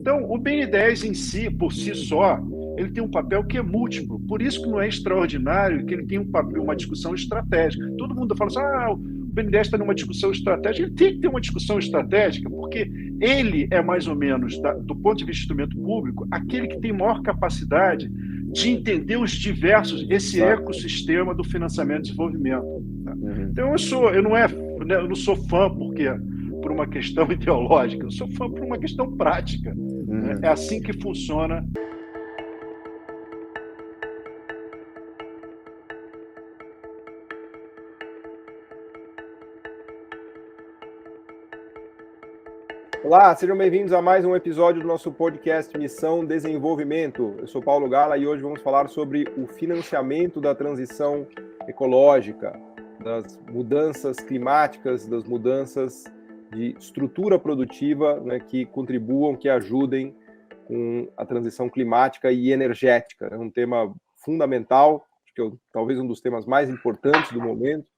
Então, o BN10 em si, por si só, ele tem um papel que é múltiplo. Por isso que não é extraordinário que ele tenha um papel, uma discussão estratégica. Todo mundo fala assim, o BN10 está numa discussão estratégica. Ele tem que ter uma discussão estratégica, porque ele é mais ou menos, do ponto de vista do instrumento público, aquele que tem maior capacidade de entender esse ecossistema do financiamento e desenvolvimento. Então, eu não sou fã por uma questão ideológica, eu sou fã por uma questão prática. Né? É assim que funciona. Olá, sejam bem-vindos a mais um episódio do nosso podcast Missão Desenvolvimento. Eu sou Paulo Gala e hoje vamos falar sobre o financiamento da transição ecológica, das mudanças climáticas, das mudanças de estrutura produtiva, né, que contribuam, que ajudem com a transição climática e energética. É um tema fundamental, acho que talvez um dos temas mais importantes do momento.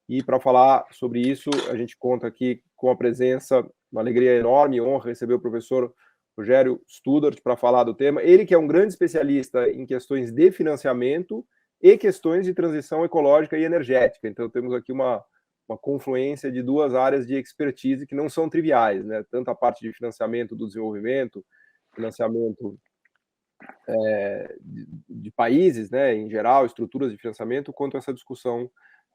E para falar sobre isso, a gente conta aqui com a presença, uma alegria enorme, honra receber o professor Rogério Studart para falar do tema. Ele que é um grande especialista em questões de financiamento e questões de transição ecológica e energética. Então temos aqui uma confluência de duas áreas de expertise que não são triviais, né? Tanto a parte de financiamento do desenvolvimento, financiamento de países, né, em geral, estruturas de financiamento, quanto essa discussão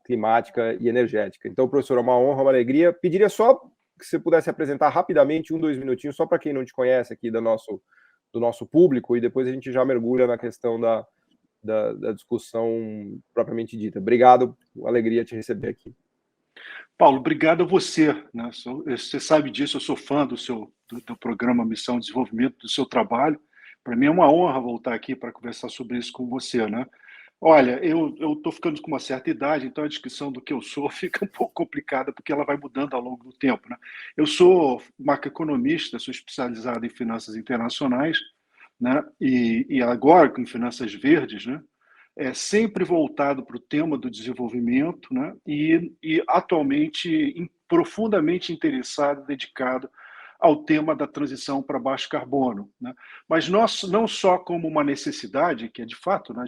climática e energética. Então, professor, é uma honra, uma alegria. Pediria só que você pudesse apresentar rapidamente, 2 minutinhos, só para quem não te conhece aqui do nosso público, e depois a gente já mergulha na questão da discussão propriamente dita. Obrigado, alegria te receber aqui. Paulo, obrigado a você. Né? Você sabe disso, eu sou fã do programa Missão Desenvolvimento, do seu trabalho. Para mim é uma honra voltar aqui para conversar sobre isso com você, né? Olha, eu estou ficando com uma certa idade, então a descrição do que eu sou fica um pouco complicada, porque ela vai mudando ao longo do tempo. Né? Eu sou macroeconomista, sou especializado em finanças internacionais, né? E agora com finanças verdes, né? Sempre voltado para o tema do desenvolvimento, né? E atualmente profundamente interessado, dedicado ao tema da transição para baixo carbono. Né? Mas não só como uma necessidade, que é de fato, né?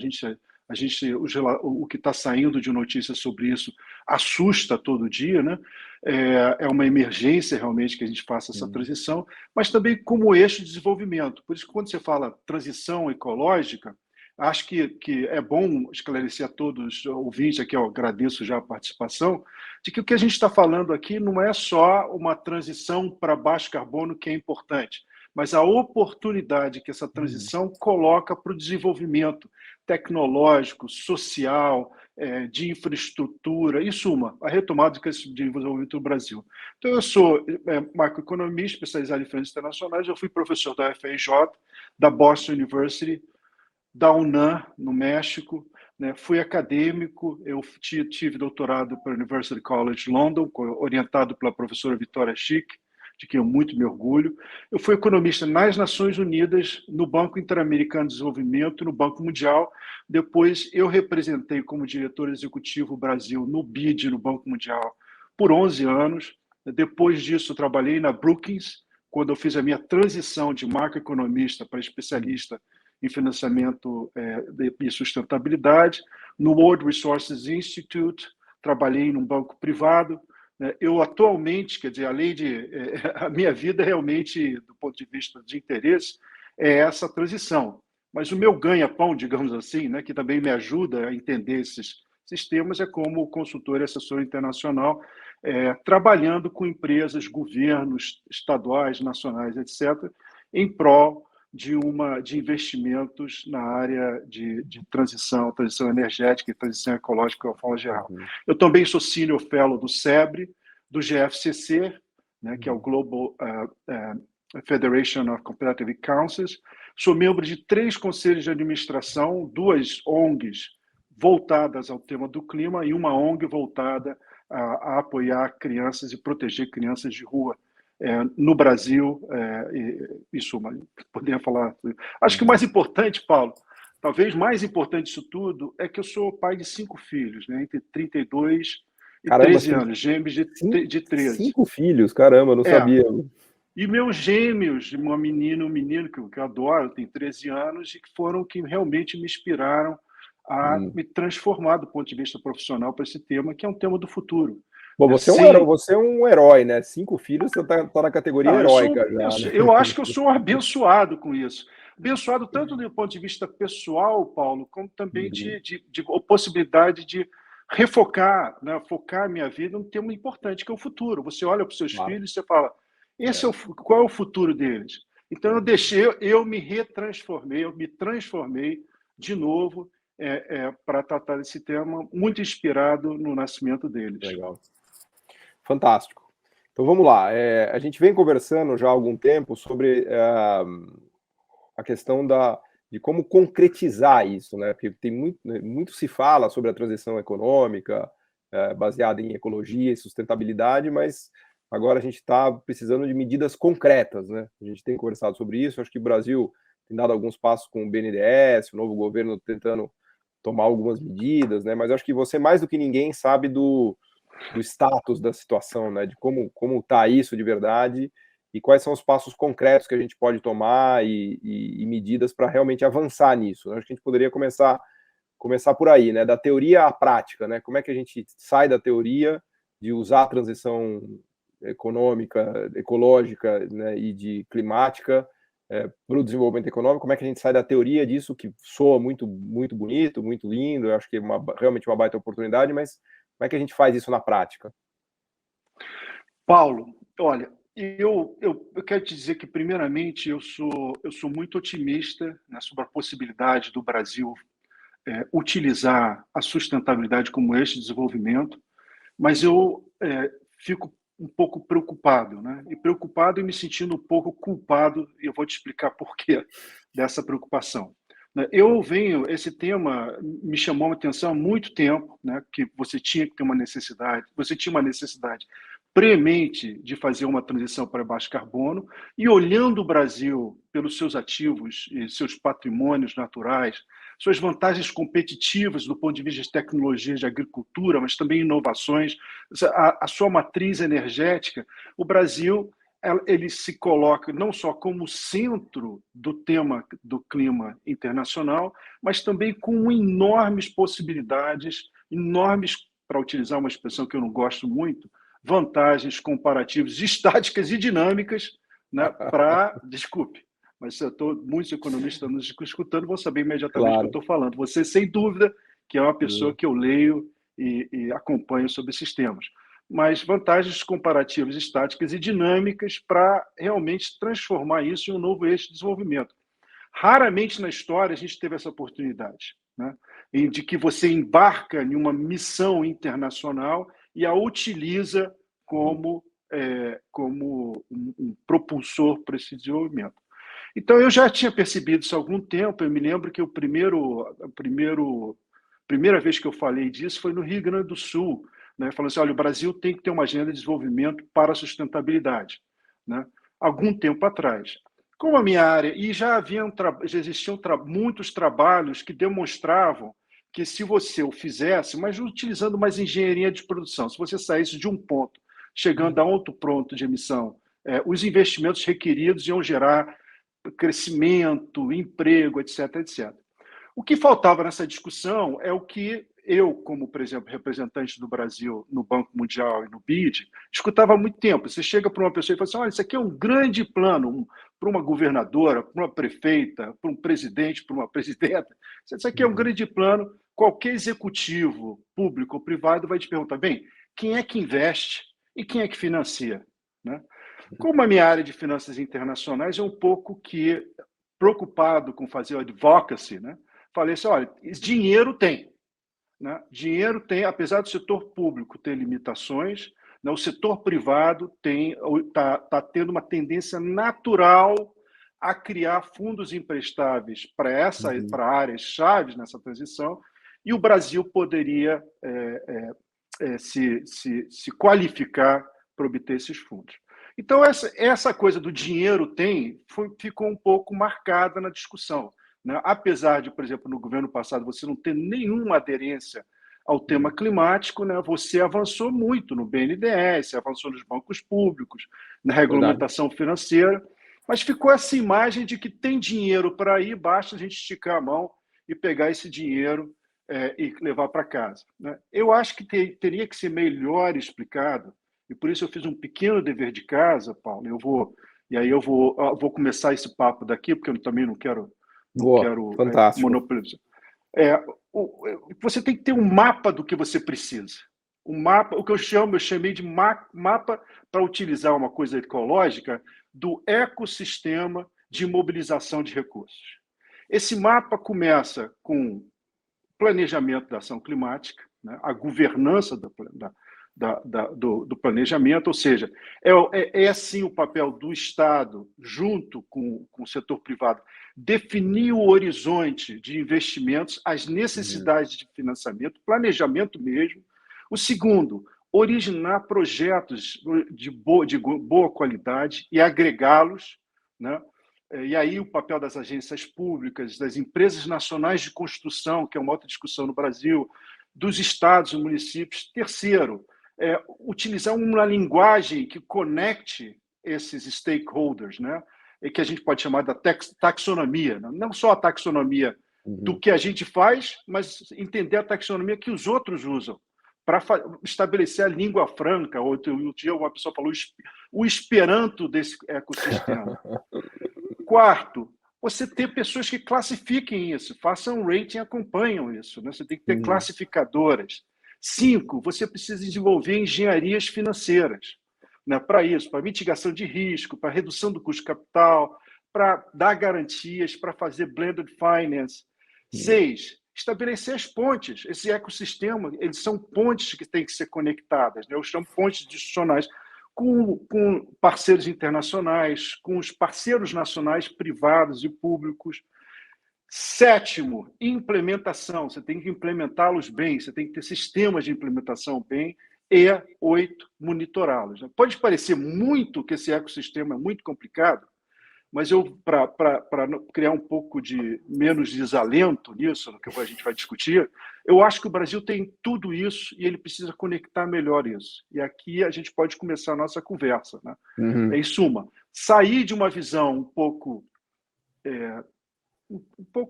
O que está saindo de notícias sobre isso assusta todo dia, né? É uma emergência realmente que a gente faça essa transição, mas também como eixo de desenvolvimento. Por isso que quando você fala transição ecológica, acho que é bom esclarecer a todos os ouvintes aqui, eu agradeço já a participação, de que o que a gente está falando aqui não é só uma transição para baixo carbono que é importante, mas a oportunidade que essa transição coloca para o desenvolvimento tecnológico, social, de infraestrutura, em suma, a retomada do desenvolvimento do Brasil. Então, eu sou macroeconomista, especializado em finanças internacionais, eu fui professor da UFRJ, da Boston University, da UNAM, no México, né? Fui acadêmico, eu tive doutorado pela University College London, orientado pela professora Vitória Schick, de quem eu muito me orgulho. Eu fui economista nas Nações Unidas, no Banco Interamericano de Desenvolvimento, no Banco Mundial. Depois eu representei como diretor executivo o Brasil no BID, no Banco Mundial, por 11 anos. Depois disso, trabalhei na Brookings, quando eu fiz a minha transição de macroeconomista para especialista em financiamento e sustentabilidade. No World Resources Institute, trabalhei num banco privado. Eu atualmente, quer dizer, além de... a minha vida realmente, do ponto de vista de interesse, é essa transição. Mas o meu ganha-pão, digamos assim, né, que também me ajuda a entender esses temas, é como consultor e assessor internacional, trabalhando com empresas, governos estaduais, nacionais, etc., em prol de investimentos na área de transição energética e transição ecológica, de forma geral. Eu também sou Senior Fellow do SEBRE, do GFCC, né, que é o Global Federation of Competitive Councils. Sou membro de 3 conselhos de administração, 2 ONGs voltadas ao tema do clima e uma ONG voltada a apoiar crianças e proteger crianças de rua. No Brasil, isso, poderia falar. Acho que o mais importante, Paulo, talvez mais importante disso tudo, é que eu sou pai de 5 filhos, né, entre 32 e 13 anos, gêmeos de 13. 5 filhos, caramba, não sabia. E meus gêmeos, uma menina e um menino que eu adoro, tem 13 anos, e que foram que realmente me inspiraram a Hum. me transformar do ponto de vista profissional para esse tema, que é um tema do futuro. Bom, É, você é um herói, né? 5 filhos, você tá na categoria não, heróica já, né? eu acho que eu sou abençoado com isso. Abençoado tanto do ponto de vista pessoal, Paulo, como também Uhum. de possibilidade de refocar, né, focar a minha vida num tema importante, que é o futuro. Você olha para os seus Claro. filhos e você fala, É, qual é o futuro deles? Então eu me retransformei, eu me transformei de novo para tratar desse tema, muito inspirado no nascimento deles. legal. Fantástico. Então vamos lá. A gente vem conversando já há algum tempo sobre a questão de como concretizar isso, né? Porque tem muito se fala sobre a transição econômica, baseada em ecologia e sustentabilidade, mas agora a gente está precisando de medidas concretas, né? A gente tem conversado sobre isso, acho que o Brasil tem dado alguns passos com o BNDES, o novo governo tentando tomar algumas medidas, né? Mas acho que você, mais do que ninguém, sabe do status da situação, né? De como está isso de verdade e quais são os passos concretos que a gente pode tomar e medidas para realmente avançar nisso. Acho que a gente poderia começar por aí, né? Da teoria à prática, né? Como é que a gente sai da teoria de usar a transição econômica, ecológica, né, e de climática para o desenvolvimento econômico? Como é que a gente sai da teoria disso, que soa muito, muito bonito, muito lindo, eu acho que é realmente uma baita oportunidade, mas como é que a gente faz isso na prática? Paulo, olha, eu quero te dizer que, primeiramente, eu sou muito otimista, né, sobre a possibilidade do Brasil utilizar a sustentabilidade como eixo de desenvolvimento, mas eu fico um pouco preocupado, né? E preocupado e me sentindo um pouco culpado, e eu vou te explicar por quê dessa preocupação. Né? Esse tema me chamou a atenção há muito tempo, né? Que você tinha que ter uma necessidade, você tinha uma necessidade premente de fazer uma transição para baixo carbono, e olhando o Brasil pelos seus ativos e seus patrimônios naturais, suas vantagens competitivas do ponto de vista de tecnologias de agricultura, mas também inovações, a sua matriz energética, o Brasil ele se coloca não só como centro do tema do clima internacional, mas também com enormes possibilidades, enormes, para utilizar uma expressão que eu não gosto muito, vantagens comparativas estáticas e dinâmicas, né, desculpe, mas muitos economistas nos escutando vão saber imediatamente o que eu Claro. estou falando. Você, sem dúvida, que é uma pessoa que eu leio e acompanho sobre esses temas. Mas vantagens comparativas estáticas e dinâmicas para realmente transformar isso em um novo eixo de desenvolvimento. Raramente na história a gente teve essa oportunidade, né? De que você embarca em uma missão internacional e a utiliza como um propulsor para esse desenvolvimento. Então, eu já tinha percebido isso há algum tempo. Eu me lembro que primeira vez que eu falei disso foi no Rio Grande do Sul, né? Falando assim, olha, o Brasil tem que ter uma agenda de desenvolvimento para a sustentabilidade, né? Algum tempo atrás. Como a minha área, e já existiam muitos trabalhos que demonstravam que se você o fizesse, mas utilizando mais engenharia de produção, se você saísse de um ponto, chegando a outro ponto de emissão, os investimentos requeridos iam gerar crescimento, emprego, etc, etc. O que faltava nessa discussão é o que eu, como, por exemplo, representante do Brasil no Banco Mundial e no BID, escutava há muito tempo. Você chega para uma pessoa e fala assim, olha, isso aqui é um grande plano para uma governadora, para uma prefeita, para um presidente, para uma presidenta. Isso aqui é um grande plano. Qualquer executivo, público ou privado, vai te perguntar, bem, quem é que investe e quem é que financia? Né? Como a minha área de finanças internacionais é um pouco que preocupado com fazer o advocacy, né? Falei assim, olha, dinheiro tem, né? Dinheiro tem, apesar do setor público ter limitações, né? O setor privado está tendo uma tendência natural a criar fundos emprestáveis para áreas chaves nessa transição, e o Brasil poderia se qualificar para obter esses fundos. Então, essa coisa do dinheiro ficou um pouco marcada na discussão, né? Apesar de, por exemplo, no governo passado você não ter nenhuma aderência ao tema climático, né, você avançou muito no BNDES, avançou nos bancos públicos, na regulamentação financeira, mas ficou essa imagem de que tem dinheiro para ir, basta a gente esticar a mão e pegar esse dinheiro e levar para casa, né? Eu acho que teria que ser melhor explicado, e por isso eu fiz um pequeno dever de casa, Paulo. Eu vou começar esse papo daqui, porque eu também não quero fantástico. monopolizar. Você tem que ter um mapa do que você precisa. Um mapa, o que eu chamei de mapa para utilizar uma coisa ecológica do ecossistema de mobilização de recursos. Esse mapa começa com planejamento da ação climática, né, a governança do planejamento, ou seja, assim o papel do Estado, junto com o setor privado, definir o horizonte de investimentos, as necessidades de financiamento, planejamento mesmo. O segundo, originar projetos de boa qualidade e agregá-los, né? E aí o papel das agências públicas, das empresas nacionais de construção, que é uma outra discussão no Brasil, dos estados e municípios. Terceiro, utilizar uma linguagem que conecte esses stakeholders, né? E que a gente pode chamar da taxonomia, né? Não só a taxonomia do que a gente faz, mas entender a taxonomia que os outros usam para estabelecer a língua franca. Outro dia uma pessoa falou o esperanto desse ecossistema. Quarto, você ter pessoas que classifiquem isso, façam um rating, acompanham isso, né? Você tem que ter classificadoras. 5, você precisa desenvolver engenharias financeiras, né? Para isso, para mitigação de risco, para redução do custo de capital, para dar garantias, para fazer blended finance. 6, estabelecer as pontes. Esse ecossistema, eles são pontes que têm que ser conectadas, né? Eu chamo pontes institucionais. Com parceiros internacionais, com os parceiros nacionais, privados e públicos. 7, implementação. Você tem que implementá-los bem, você tem que ter sistemas de implementação bem. E 8, monitorá-los. Pode parecer muito que esse ecossistema é muito complicado, mas para criar um pouco de menos desalento nisso, no que a gente vai discutir, eu acho que o Brasil tem tudo isso e ele precisa conectar melhor isso. E aqui a gente pode começar a nossa conversa, né? Em suma, sair de uma visão um pouco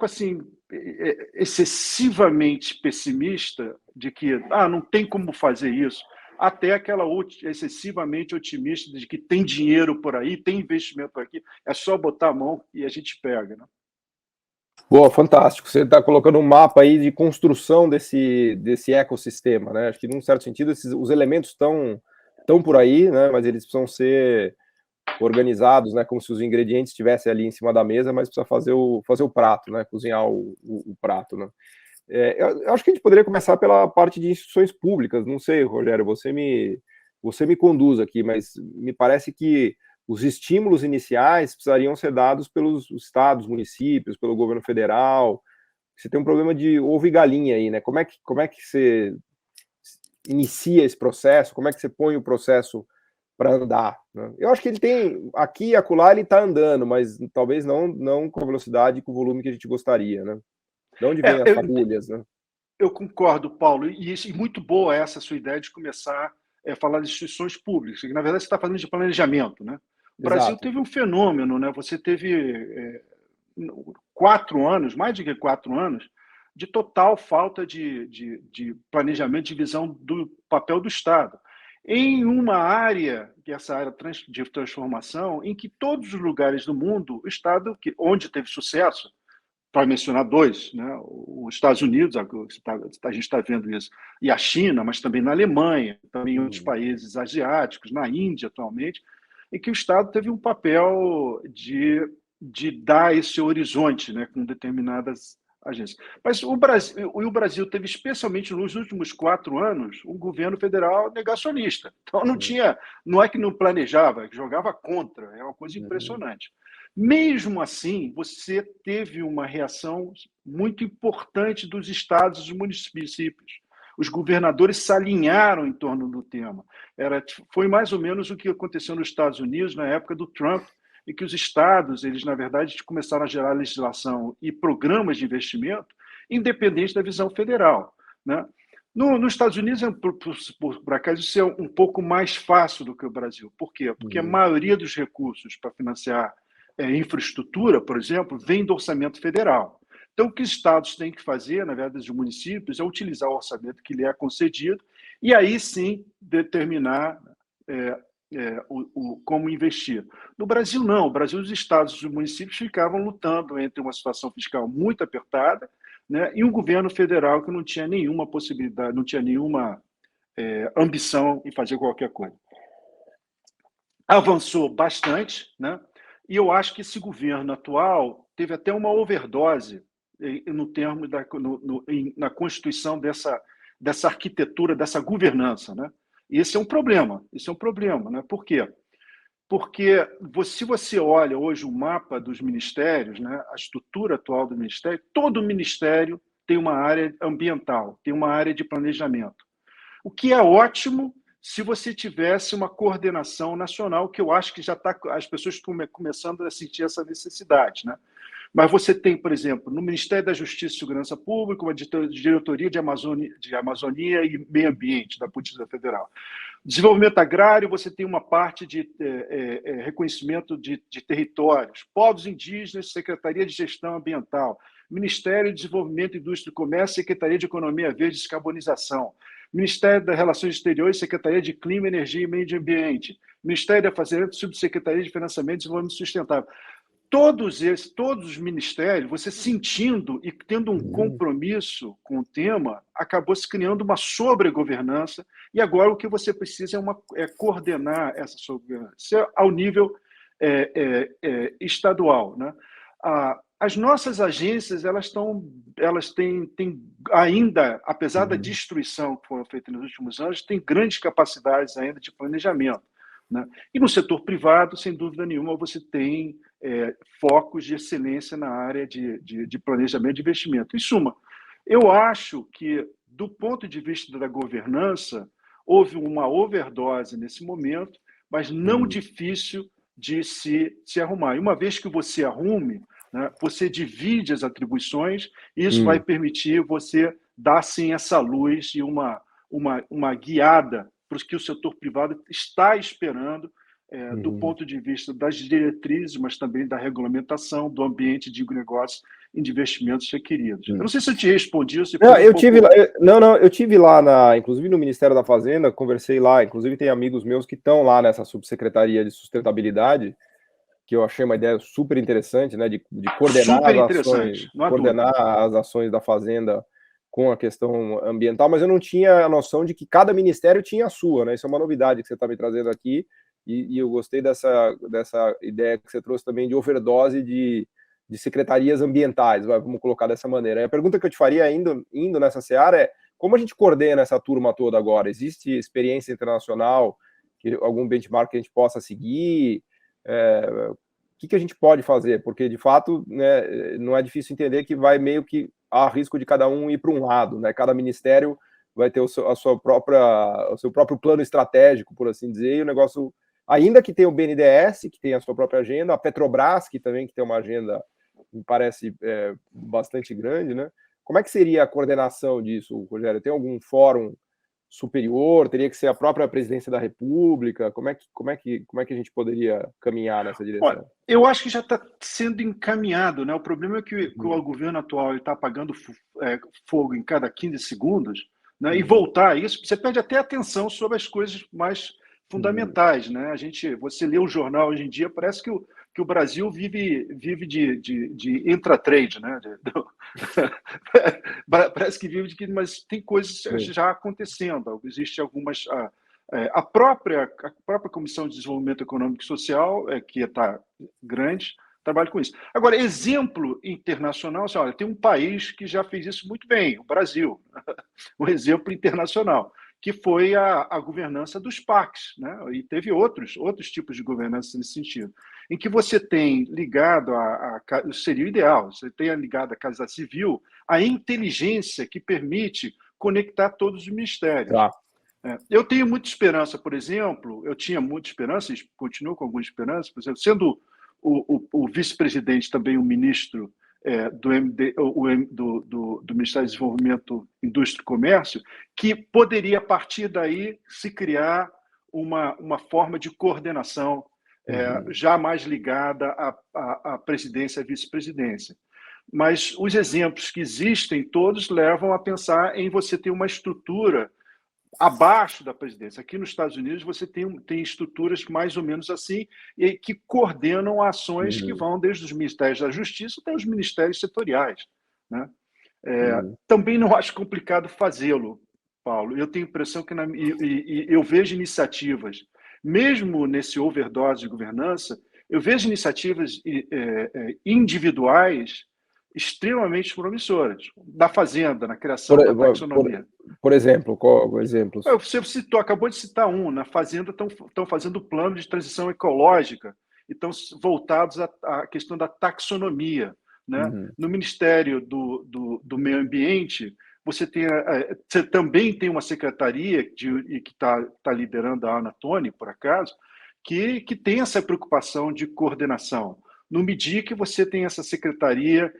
assim, excessivamente pessimista, de que não tem como fazer isso, até aquela excessivamente otimista de que tem dinheiro por aí, tem investimento por aqui, é só botar a mão e a gente pega, né? Boa, fantástico. Você está colocando um mapa aí de construção desse ecossistema, né? Acho que, num certo sentido, os elementos estão por aí, né? Mas eles precisam ser organizados, né? Como se os ingredientes estivessem ali em cima da mesa, mas precisa fazer o prato, né? Cozinhar o prato, né? Eu acho que a gente poderia começar pela parte de instituições públicas. Não sei, Rogério, você me conduz aqui, mas me parece que os estímulos iniciais precisariam ser dados pelos estados, municípios, pelo governo federal. Você tem um problema de ovo e galinha aí, né? Como é que você inicia esse processo? Como é que você põe o processo para andar, né? Eu acho que ele tem, aqui e acolá ele está andando, mas talvez não com a velocidade e com o volume que a gente gostaria, né? De onde vêm as fagulhas, né? Eu concordo, Paulo, e muito boa essa sua ideia de começar a falar de instituições públicas, que na verdade você está falando de planejamento, né? O Brasil teve um fenômeno, né? Você teve 4 anos, mais de 4 anos, de total falta de planejamento, de visão do papel do Estado. Em uma área, que é essa área de transformação, em que todos os lugares do mundo, o Estado, onde teve sucesso, para mencionar 2, né? Os Estados Unidos, a gente está vendo isso, e a China, mas também na Alemanha, também em outros países asiáticos, na Índia atualmente, em que o Estado teve um papel de dar esse horizonte, né, com determinadas agências. Mas o Brasil teve, especialmente nos últimos 4 anos, um governo federal negacionista. Então não é que não planejava, é que jogava contra. É uma coisa impressionante. Mesmo assim, você teve uma reação muito importante dos estados e dos municípios. Os governadores se alinharam em torno do tema. Foi mais ou menos o que aconteceu nos Estados Unidos na época do Trump, em que os estados, eles, na verdade, começaram a gerar legislação e programas de investimento independente da visão federal, né? Nos Estados Unidos, por acaso, isso é um pouco mais fácil do que o Brasil. Por quê? Porque a maioria dos recursos para financiar infraestrutura, por exemplo, vem do orçamento federal. Então, o que os estados têm que fazer, na verdade, os municípios, é utilizar o orçamento que lhe é concedido e aí sim determinar como investir. No Brasil, não. No Brasil, os estados e os municípios ficavam lutando entre uma situação fiscal muito apertada, né, e um governo federal que não tinha nenhuma possibilidade, não tinha nenhuma ambição em fazer qualquer coisa. Avançou bastante, né, e eu acho que esse governo atual teve até uma overdose no termo na constituição dessa arquitetura, dessa governança, né? E esse é um problema. Né? Por quê? Porque se você olha hoje o mapa dos ministérios, né, a estrutura atual do ministério, todo ministério tem uma área ambiental, tem uma área de planejamento. O que é ótimo se você tivesse uma coordenação nacional, que eu acho que já está, as pessoas estão começando a sentir essa necessidade, né? Mas você tem, por exemplo, no Ministério da Justiça e Segurança Pública, uma diretoria de Amazônia e Meio Ambiente da Política Federal. Desenvolvimento agrário, você tem uma parte de reconhecimento de territórios. Povos indígenas, Secretaria de Gestão Ambiental. Ministério de Desenvolvimento, Indústria e Comércio, Secretaria de Economia Verde e Descarbonização. Ministério das Relações Exteriores, Secretaria de Clima, Energia e Meio Ambiente. Ministério da Fazenda, Subsecretaria de Financiamento e Desenvolvimento Sustentável. Todos os ministérios, você sentindo e tendo um compromisso com o tema, acabou se criando uma sobregovernança, e agora o que você precisa é coordenar essa sobregovernança ao nível estadual, né? As nossas agências, elas têm ainda, apesar da destruição que foi feita nos últimos anos, têm grandes capacidades ainda de planejamento, né? E no setor privado, sem dúvida nenhuma, você tem focos de excelência na área de planejamento de investimento. Em suma, eu acho que, do ponto de vista da governança, houve uma overdose nesse momento, mas não difícil de se arrumar. E uma vez que você arrume, né, você divide as atribuições, e isso vai permitir você dar, sim, essa luz e uma guiada para o que o setor privado está esperando, do ponto de vista das diretrizes, mas também da regulamentação, do ambiente de negócio e de investimentos requeridos. Eu não sei se eu te respondi, ou se não, eu tive lá, inclusive no Ministério da Fazenda, conversei lá, inclusive tem amigos meus que estão lá nessa subsecretaria de sustentabilidade, que eu achei uma ideia super interessante, né, de coordenar as ações da Fazenda com a questão ambiental, mas eu não tinha a noção de que cada ministério tinha a sua, né? Isso é uma novidade que você está me trazendo aqui, e eu gostei dessa ideia que você trouxe também de overdose de secretarias ambientais, vamos colocar dessa maneira. E a pergunta que eu te faria, indo nessa seara, é como a gente coordena essa turma toda agora? Existe experiência internacional, algum benchmark que a gente possa seguir? O que a gente pode fazer? Porque, de fato, né, não é difícil entender que vai meio que há risco de cada um ir para um lado, né? Cada ministério vai ter o seu próprio plano estratégico, por assim dizer, e o negócio, ainda que tenha o BNDES, que tem a sua própria agenda, a Petrobras, que também tem uma agenda, me parece, bastante grande, né? Como é que seria a coordenação disso, Rogério? Tem algum fórum superior? Teria que ser a própria presidência da República? Como é que a gente poderia caminhar nessa direção? Olha, eu acho que já está sendo encaminhado, né? O problema é que o governo atual está apagando fogo em cada 15 segundos, né? E voltar a isso, você perde até atenção sobre as coisas mais fundamentais, né? Você lê o jornal hoje em dia, parece que o Brasil vive de intratrade, né? Parece que vive mas tem coisas já acontecendo. Existe algumas a própria Comissão de Desenvolvimento Econômico e Social, que está grande, trabalha com isso. Agora, exemplo internacional, olha, tem um país que já fez isso muito bem, o Brasil, um exemplo internacional, que foi a governança dos PACs, né? E teve outros tipos de governança nesse sentido, em que você tem ligado seria o ideal, você tenha ligado à Casa Civil a inteligência que permite conectar todos os ministérios. Tá. Eu tenho muita esperança, por exemplo, eu tinha muita esperança, e continuo com alguma esperança, por exemplo, sendo o vice-presidente também um ministro do Ministério do Desenvolvimento, Indústria e Comércio, que poderia, a partir daí, se criar uma forma de coordenação já mais ligada à presidência e à vice-presidência. Mas os exemplos que existem, todos levam a pensar em você ter uma estrutura abaixo da presidência. Aqui nos Estados Unidos você tem estruturas mais ou menos assim, e que coordenam ações que vão desde os ministérios da Justiça até os ministérios setoriais, né? Também não acho complicado fazê-lo, Paulo. Eu tenho a impressão que eu vejo iniciativas, mesmo nesse overdose de governança, eu vejo iniciativas individuais extremamente promissoras, da Fazenda, na criação da taxonomia. Por exemplo, qual exemplos? Você acabou de citar na Fazenda estão fazendo plano de transição ecológica e estão voltados à questão da taxonomia, né? No Ministério do Meio Ambiente, você também tem uma secretaria que está liderando a Ana Toni, por acaso, que tem essa preocupação de coordenação. No MIDIC, você tem essa secretaria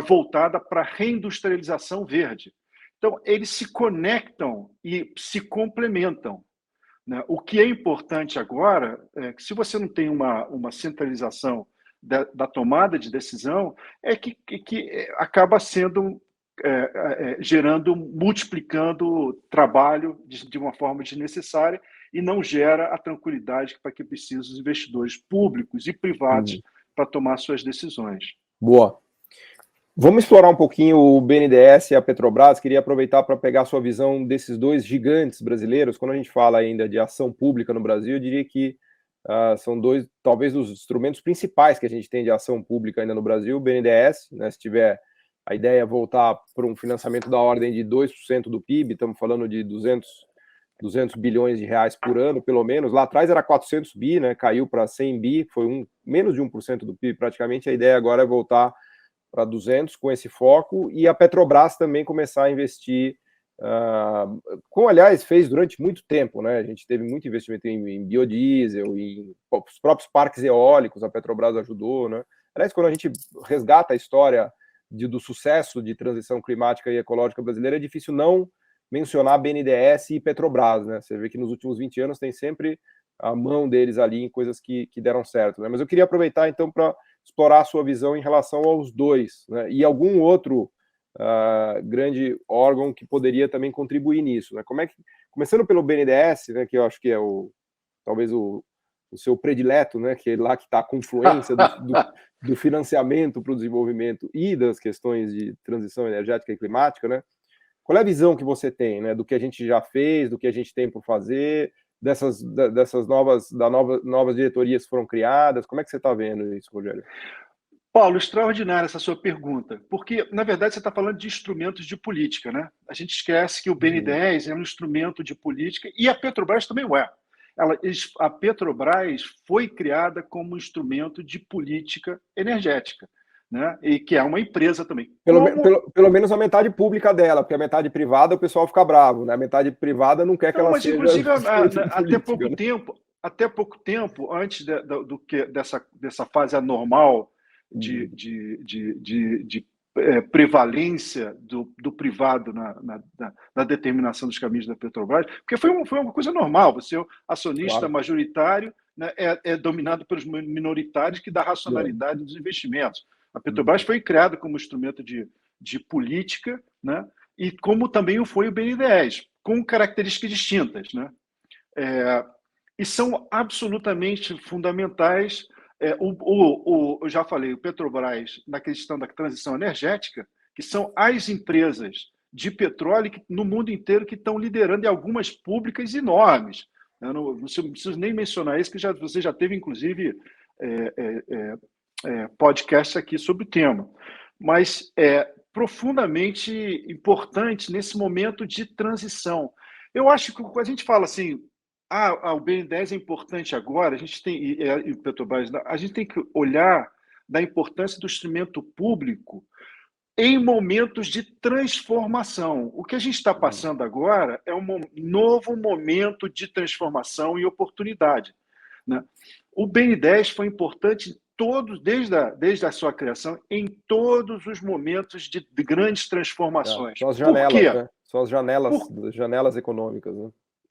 voltada para a reindustrialização verde. Então, eles se conectam e se complementam, né? O que é importante agora é que, se você não tem uma centralização da tomada de decisão, é que acaba sendo multiplicando trabalho de uma forma desnecessária e não gera a tranquilidade para que precisam os investidores públicos e privados para tomar suas decisões. Boa. Vamos explorar um pouquinho o BNDES e a Petrobras. Queria aproveitar para pegar a sua visão desses dois gigantes brasileiros. Quando a gente fala ainda de ação pública no Brasil, eu diria que são dois, talvez, dos instrumentos principais que a gente tem de ação pública ainda no Brasil. O BNDES, né, se tiver a ideia voltar para um financiamento da ordem de 2% do PIB, estamos falando de 200 bilhões de reais por ano, pelo menos. Lá atrás era 400 bi, né, caiu para 100 bi, foi menos de 1% do PIB praticamente. A ideia agora é voltar para 200 com esse foco, e a Petrobras também começar a investir, como, aliás, fez durante muito tempo, né? A gente teve muito investimento em biodiesel, em os próprios parques eólicos, a Petrobras ajudou, né? Aliás, quando a gente resgata a história do sucesso de transição climática e ecológica brasileira, é difícil não mencionar BNDES e Petrobras, né? Você vê que nos últimos 20 anos tem sempre a mão deles ali em coisas que deram certo, né? Mas eu queria aproveitar, então, para explorar a sua visão em relação aos dois, né? E algum outro grande órgão que poderia também contribuir nisso, né? Começando pelo BNDES, né, que eu acho que é talvez o seu predileto, né, que é lá que está a confluência do financiamento para o desenvolvimento e das questões de transição energética e climática, né? Qual é a visão que você tem, né, do que a gente já fez, do que a gente tem por fazer, dessas novas diretorias que foram criadas? Como é que você está vendo isso, Rogério? Paulo, extraordinária essa sua pergunta, porque, na verdade, você está falando de instrumentos de política, né? A gente esquece que o BNDES é um instrumento de política, e a Petrobras também o é. A Petrobras foi criada como instrumento de política energética, né? E que é uma empresa também. Pelo menos a metade pública dela, porque a metade privada o pessoal fica bravo, né? A metade privada não quer que ela seja... Inclusive, até pouco tempo, antes dessa fase anormal de prevalência do privado na determinação dos caminhos da Petrobras, porque foi uma coisa normal. Você, acionista claro, majoritário, né, é dominado pelos minoritários, que dá racionalidade dos investimentos. A Petrobras foi criada como instrumento de política, né, e como também o foi o BNDES, com características distintas, né? E são absolutamente fundamentais. Eu já falei, o Petrobras, na questão da transição energética, que são as empresas de petróleo no mundo inteiro que estão liderando, e algumas públicas enormes. Eu não preciso nem mencionar isso, que você já teve, inclusive, podcast aqui sobre o tema. Mas é profundamente importante nesse momento de transição. Eu acho que quando a gente fala assim, o BNDES é importante agora, a gente tem, e o Petrobras, a gente tem que olhar da importância do instrumento público em momentos de transformação. O que a gente está passando agora é um novo momento de transformação e oportunidade, né? O BNDES foi importante todos, desde a sua criação, em todos os momentos de grandes transformações. São as janelas, Por quê? né? São as janelas econômicas, né?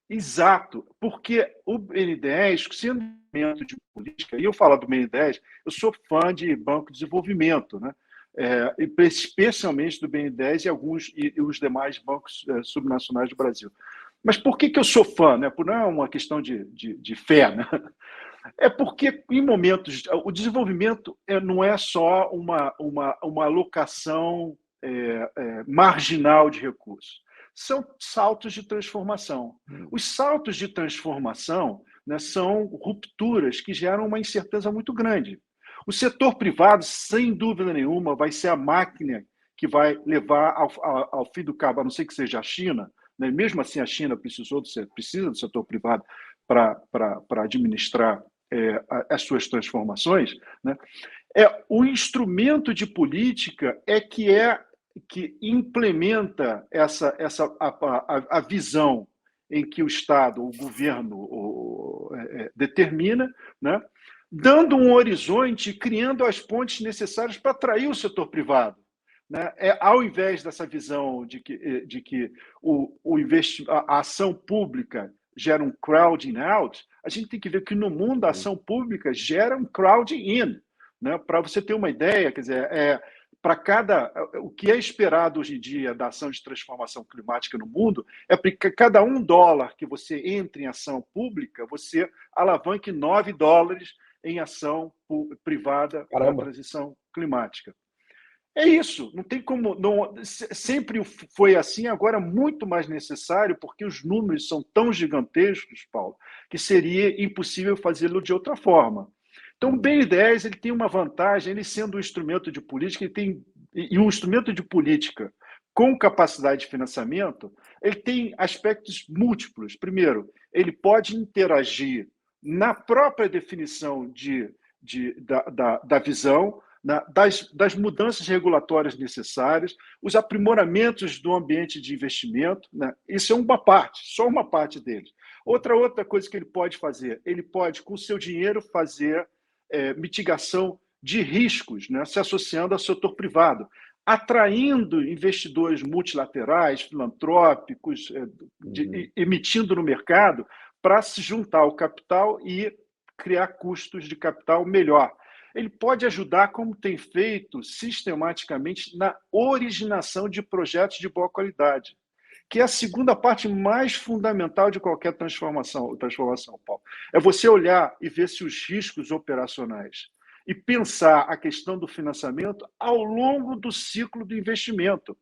Exato, porque o BN10, sendo um instrumento de política, e eu falo do BN10, eu sou fã de Banco de Desenvolvimento, né? Especialmente do BN10 e os demais bancos subnacionais do Brasil. Mas por que eu sou fã? Né? Não é uma questão de fé, né? É porque, em momentos, o desenvolvimento não é só uma alocação marginal de recursos. São saltos de transformação. Os saltos de transformação, né, são rupturas que geram uma incerteza muito grande. O setor privado, sem dúvida nenhuma, vai ser a máquina que vai levar ao fim do cabo, a não ser que seja a China, né? Mesmo assim a China precisa do setor privado para administrar as suas transformações, né? O instrumento de política que implementa a visão em que o Estado, o governo determina, né? Dando um horizonte e criando as pontes necessárias para atrair o setor privado. Né? Ao invés dessa visão de que a ação pública gera um crowding out, a gente tem que ver que no mundo a ação pública gera um crowding in. Né? Para você ter uma ideia, quer dizer, o que é esperado hoje em dia da ação de transformação climática no mundo é que cada $1 que você entre em ação pública, você alavanque $9 em ação privada para a transição climática. É isso, não tem como. Sempre foi assim, agora muito mais necessário, porque os números são tão gigantescos, Paulo, que seria impossível fazê-lo de outra forma. Então, o BN10 ele tem uma vantagem, ele sendo um instrumento de política, e um instrumento de política com capacidade de financiamento, ele tem aspectos múltiplos. Primeiro, ele pode interagir na própria definição da visão, das mudanças regulatórias necessárias, os aprimoramentos do ambiente de investimento, né? Isso é uma parte, só uma parte deles. Outra coisa que ele pode fazer, ele pode, com o seu dinheiro, fazer mitigação de riscos, né? Se associando ao setor privado, atraindo investidores multilaterais, filantrópicos, emitindo no mercado para se juntar ao capital e criar custos de capital melhor. Ele pode ajudar, como tem feito sistematicamente, na originação de projetos de boa qualidade, que é a segunda parte mais fundamental de qualquer transformação, Paulo. É você olhar e ver se os riscos operacionais e pensar a questão do financiamento ao longo do ciclo do investimento.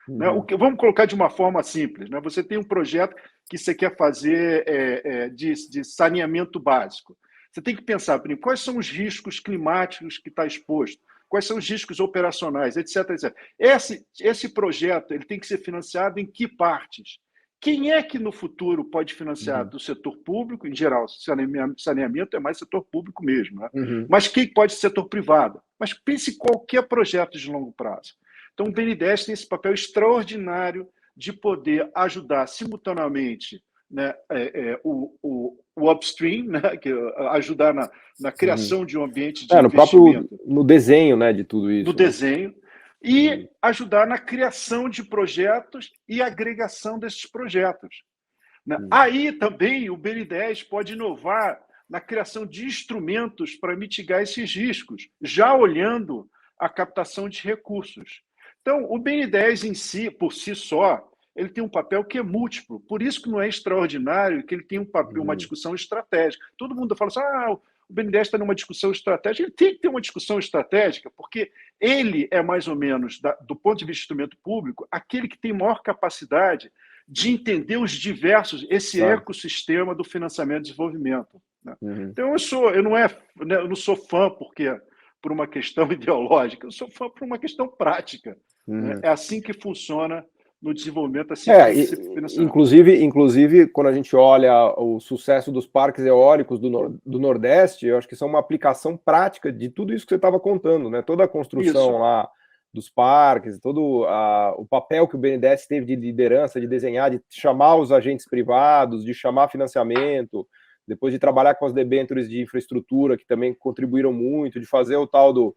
Né? Vamos colocar de uma forma simples. Né? Você tem um projeto que você quer fazer de saneamento básico. Você tem que pensar, primeiro, quais são os riscos climáticos que está exposto, quais são os riscos operacionais, etc. etc. Esse projeto ele tem que ser financiado em que partes? Quem é que no futuro pode financiar do setor público? Em geral, saneamento é mais setor público mesmo. Né? Mas quem pode ser setor privado? Mas pense em qualquer projeto de longo prazo. Então, o BNDES tem esse papel extraordinário de poder ajudar simultaneamente, né, o upstream, né, que ajudar na criação de um ambiente de investimento. No desenho, né, de tudo isso. No desenho. E ajudar na criação de projetos e agregação desses projetos. Né? Aí também o BNDES pode inovar na criação de instrumentos para mitigar esses riscos, já olhando a captação de recursos. Então, o BN10 em si, por si só, ele tem um papel que é múltiplo. Por isso que não é extraordinário que ele tem um papel, uma discussão estratégica. Todo mundo fala assim, o BN10 está numa discussão estratégica. Ele tem que ter uma discussão estratégica, porque ele é mais ou menos, do ponto de vista do instrumento público, aquele que tem maior capacidade de entender esse ecossistema do financiamento e desenvolvimento. Né? Então, eu não sou fã por uma questão ideológica, eu sou fã por uma questão prática. Né? É assim que funciona no desenvolvimento, assim que inclusive, quando a gente olha o sucesso dos parques eólicos do Nordeste, eu acho que são uma aplicação prática de tudo isso que você estava contando, né? Toda a construção lá dos parques, todo o papel que o BNDES teve de liderança, de desenhar, de chamar os agentes privados, de chamar financiamento, depois de trabalhar com as debêntures de infraestrutura, que também contribuíram muito, de fazer o tal do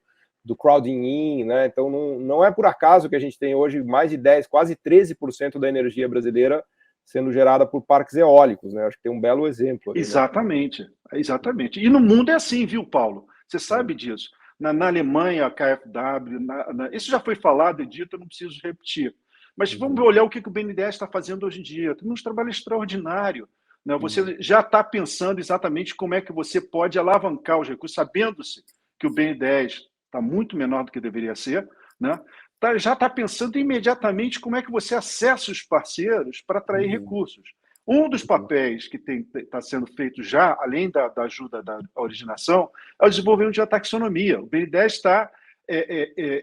crowding in, né? Então não é por acaso que a gente tem hoje mais de 10, quase 13% da energia brasileira sendo gerada por parques eólicos, né? Acho que tem um belo exemplo ali, Exatamente, exatamente. E no mundo é assim, viu, Paulo? Você sabe disso. Na Alemanha, a KfW, isso já foi falado e dito, eu não preciso repetir. Mas vamos olhar o que o BNDES está fazendo hoje em dia. Tem um trabalho extraordinário. Né? Você já está pensando exatamente como é que você pode alavancar os recursos, sabendo-se que o BNDES está muito menor do que deveria ser, né? Já está pensando imediatamente como é que você acessa os parceiros para atrair recursos. Um dos papéis que está sendo feito já, além da ajuda da originação, é o desenvolvimento de uma taxonomia. O BNDES está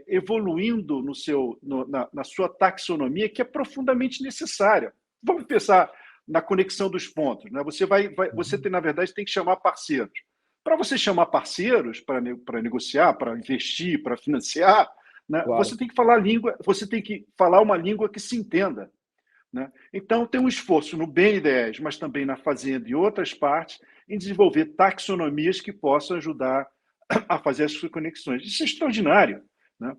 evoluindo na sua taxonomia, que é profundamente necessária. Vamos pensar na conexão dos pontos. Né? Você tem, na verdade, tem que chamar parceiros. Para você chamar parceiros para negociar, para investir, para financiar, né? Claro. Você tem que falar uma língua que se entenda. Né? Então, tem um esforço no BNDES, mas também na Fazenda e outras partes, em desenvolver taxonomias que possam ajudar a fazer essas conexões. Isso é extraordinário. Né?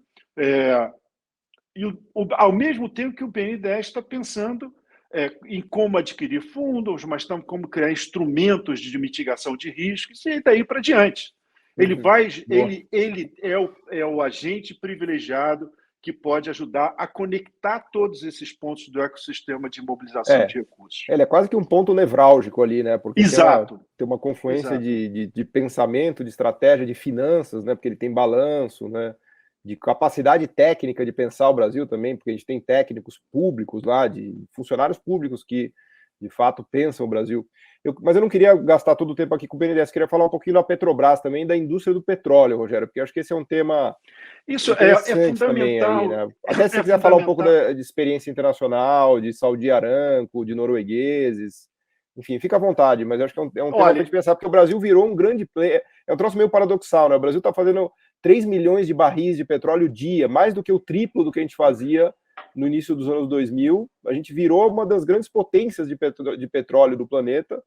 Ao mesmo tempo que o BNDES está pensando em como adquirir fundos, mas também como criar instrumentos de mitigação de riscos, e daí para diante. Ele é o agente privilegiado que pode ajudar a conectar todos esses pontos do ecossistema de mobilização de recursos. Ele é quase que um ponto nevrálgico ali, né? Porque Exato. Tem uma confluência de pensamento, de estratégia, de finanças, né? Porque ele tem balanço, né? De capacidade técnica de pensar o Brasil também, porque a gente tem técnicos públicos lá, de funcionários públicos que, de fato, pensam o Brasil. Mas eu não queria gastar todo o tempo aqui com o BNDES, queria falar um pouquinho da Petrobras também, da indústria do petróleo, Rogério, porque eu acho que esse é um tema fundamental. Também aí, né? Até se você quiser falar um pouco de experiência internacional, de Saudi Aramco, de noruegueses, enfim, fica à vontade, mas eu acho que é um tema para a gente pensar, porque o Brasil virou um grande player, é um troço meio paradoxal, né? O Brasil está fazendo 3 milhões de barris de petróleo dia, mais do que o triplo do que a gente fazia no início dos anos 2000, a gente virou uma das grandes potências de petróleo do planeta,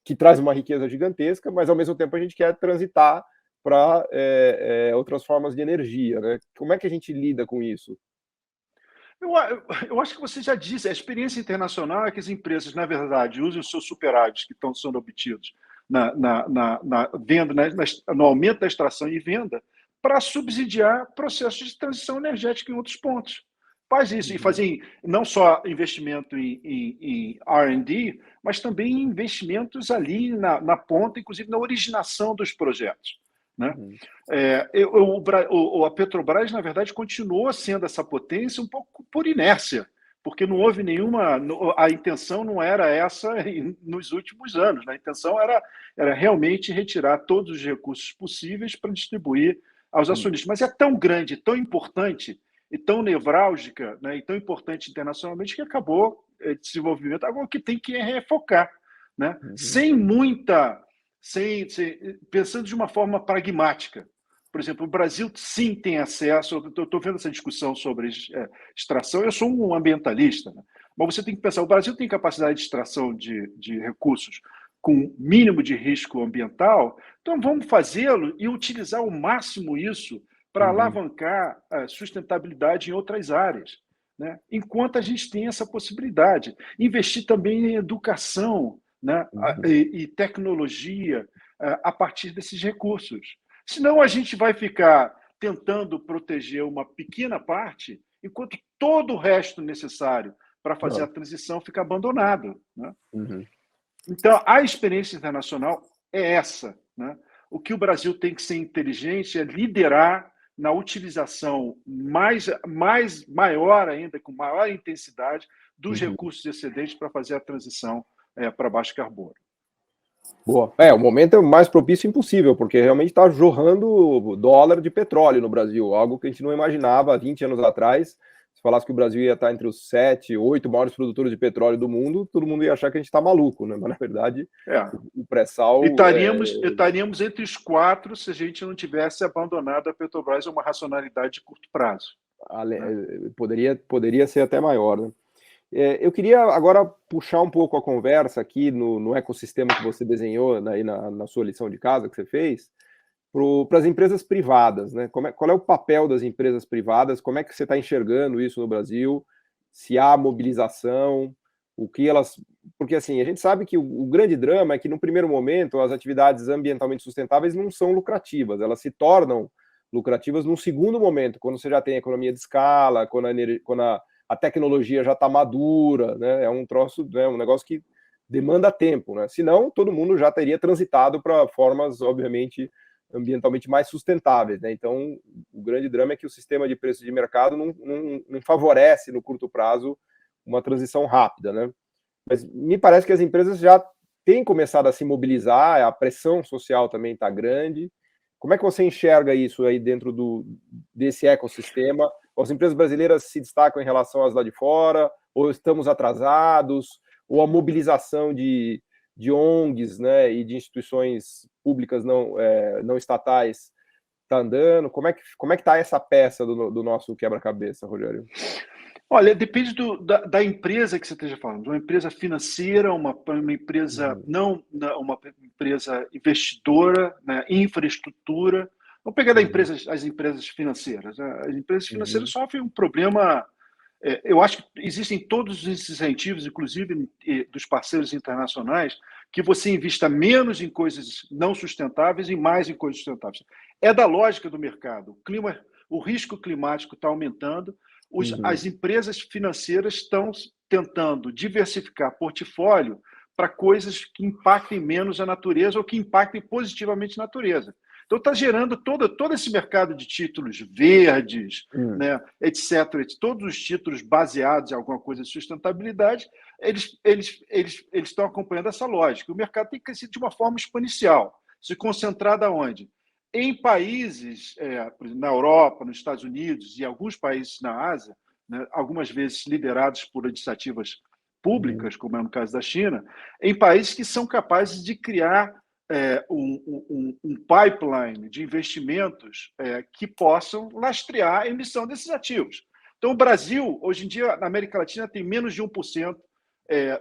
que traz uma riqueza gigantesca, mas ao mesmo tempo a gente quer transitar para outras formas de energia, né? Como é que a gente lida com isso? Eu acho que você já disse, a experiência internacional é que as empresas, na verdade, usam os seus superávites que estão sendo obtidos na venda, no aumento da extração e venda, para subsidiar processos de transição energética em outros pontos. Faz isso, e fazem não só investimento em R&D, mas também investimentos ali na ponta, inclusive na originação dos projetos. Né? A Petrobras, na verdade, continuou sendo essa potência um pouco por inércia, porque não houve a intenção não era essa nos últimos anos, né? A intenção era realmente retirar todos os recursos possíveis para distribuir aos acionistas. Mas é tão grande, tão importante e tão nevrálgica, né, e tão importante internacionalmente que acabou desenvolvimento, algo que tem que refocar. Né? Pensando de uma forma pragmática. Por exemplo, o Brasil sim tem acesso, eu estou vendo essa discussão sobre extração, eu sou um ambientalista, né? Mas você tem que pensar, o Brasil tem capacidade de extração de recursos com mínimo de risco ambiental, então vamos fazê-lo e utilizar ao máximo isso para alavancar a sustentabilidade em outras áreas. Né? Enquanto a gente tem essa possibilidade. Investir também em educação, né? E tecnologia a partir desses recursos. Senão a gente vai ficar tentando proteger uma pequena parte, enquanto todo o resto necessário para fazer a transição fica abandonado. Né? Então, a experiência internacional é essa. Né? O que o Brasil tem que ser inteligente é liderar na utilização maior ainda, com maior intensidade, dos recursos excedentes para fazer a transição para baixo carbono. Boa. O momento é mais propício impossível, porque realmente está jorrando dólar de petróleo no Brasil, algo que a gente não imaginava há 20 anos atrás. Se falasse que o Brasil ia estar entre os 7, 8 maiores produtores de petróleo do mundo, todo mundo ia achar que a gente está maluco, né? Mas, na verdade, o pré-sal... Estaríamos entre os 4 se a gente não tivesse abandonado a Petrobras a uma racionalidade de curto prazo. Poderia ser até maior, né? Eu queria agora puxar um pouco a conversa aqui no ecossistema que você desenhou aí na sua lição de casa que você fez, para as empresas privadas, né? Qual é o papel das empresas privadas? Como é que você está enxergando isso no Brasil? Se há mobilização, o que elas... Porque, assim, a gente sabe que o grande drama é que, no primeiro momento, as atividades ambientalmente sustentáveis não são lucrativas, elas se tornam lucrativas num segundo momento, quando você já tem economia de escala, quando a tecnologia já está madura, né? É um troço, né? Um negócio que demanda tempo, né? Senão, todo mundo já teria transitado para formas, obviamente, ambientalmente mais sustentáveis, né? Então, o grande drama é que o sistema de preço de mercado não favorece, no curto prazo, uma transição rápida, né? Mas me parece que as empresas já têm começado a se mobilizar, a pressão social também está grande. Como é que você enxerga isso aí dentro desse ecossistema? As empresas brasileiras se destacam em relação às lá de fora, ou estamos atrasados, ou a mobilização de ONGs, né, e de instituições públicas não estatais está andando? Como é que está essa peça do nosso quebra-cabeça, Rogério? Olha, depende da empresa que você esteja falando. Uma empresa financeira, uma empresa uma empresa investidora, né, infraestrutura. Vamos pegar as empresas financeiras. As empresas financeiras sofrem um problema. Eu acho que existem todos os incentivos, inclusive dos parceiros internacionais, que você invista menos em coisas não sustentáveis e mais em coisas sustentáveis. É da lógica do mercado. O risco climático está aumentando. As empresas financeiras estão tentando diversificar portfólio para coisas que impactem menos a natureza ou que impactem positivamente a natureza. Então, está gerando todo esse mercado de títulos verdes, né, etc. Todos os títulos baseados em alguma coisa de sustentabilidade, eles estão acompanhando essa lógica. O mercado tem crescido de uma forma exponencial. Se concentrar onde? Em países, por exemplo, na Europa, nos Estados Unidos e alguns países na Ásia, né, algumas vezes liderados por iniciativas públicas, como é no caso da China, em países que são capazes de criar um pipeline de investimentos que possam lastrear a emissão desses ativos. Então, o Brasil, hoje em dia, na América Latina, tem menos de 1%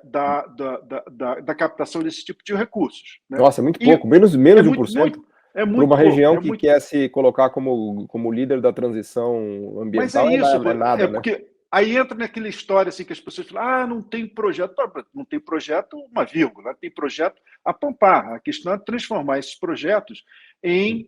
da captação desse tipo de recursos. Né? Nossa, é muito pouco, menos de 1%. É muito para uma região pouco, que quer se colocar como líder da transição ambiental, mas é isso, é nada, porque né? aí entra naquela história assim que as pessoas falam, não tem projeto. Não tem projeto, uma vírgula, tem projeto a pampar. A questão é transformar esses projetos em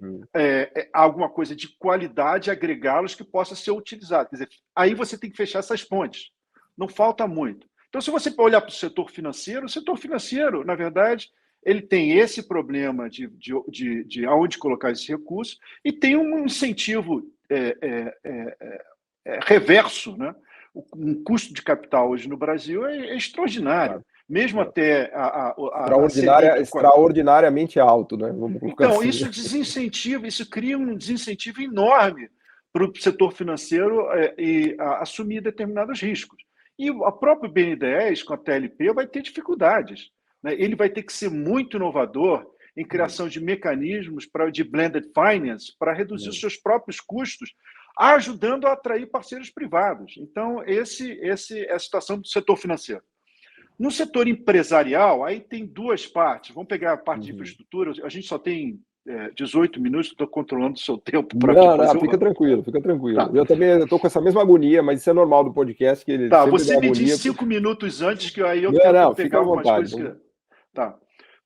alguma coisa de qualidade, agregá-los que possa ser utilizado. Quer dizer, aí você tem que fechar essas pontes. Não falta muito. Então, se você olhar para o setor financeiro, na verdade, ele tem esse problema de aonde colocar esse recurso e tem um incentivo reverso, né? Um custo de capital hoje no Brasil é extraordinário. Claro. Mesmo até extraordinariamente alto, né? Então, assim. Isso cria um desincentivo enorme para o setor financeiro assumir determinados riscos. E a própria BNDES, com a TLP, vai ter dificuldades. Né? Ele vai ter que ser muito inovador em criação de mecanismos de blended finance para reduzir os seus próprios custos, ajudando a atrair parceiros privados. Então, essa é a situação do setor financeiro. No setor empresarial, aí tem duas partes. Vamos pegar a parte de infraestrutura. A gente só tem 18 minutos, estou controlando o seu tempo para fazer. Fica tranquilo. Tá. Eu também estou com essa mesma agonia, mas isso é normal do podcast. Que ele você me diz 5 minutos antes, que aí eu tento pegar algumas coisas que... Tá.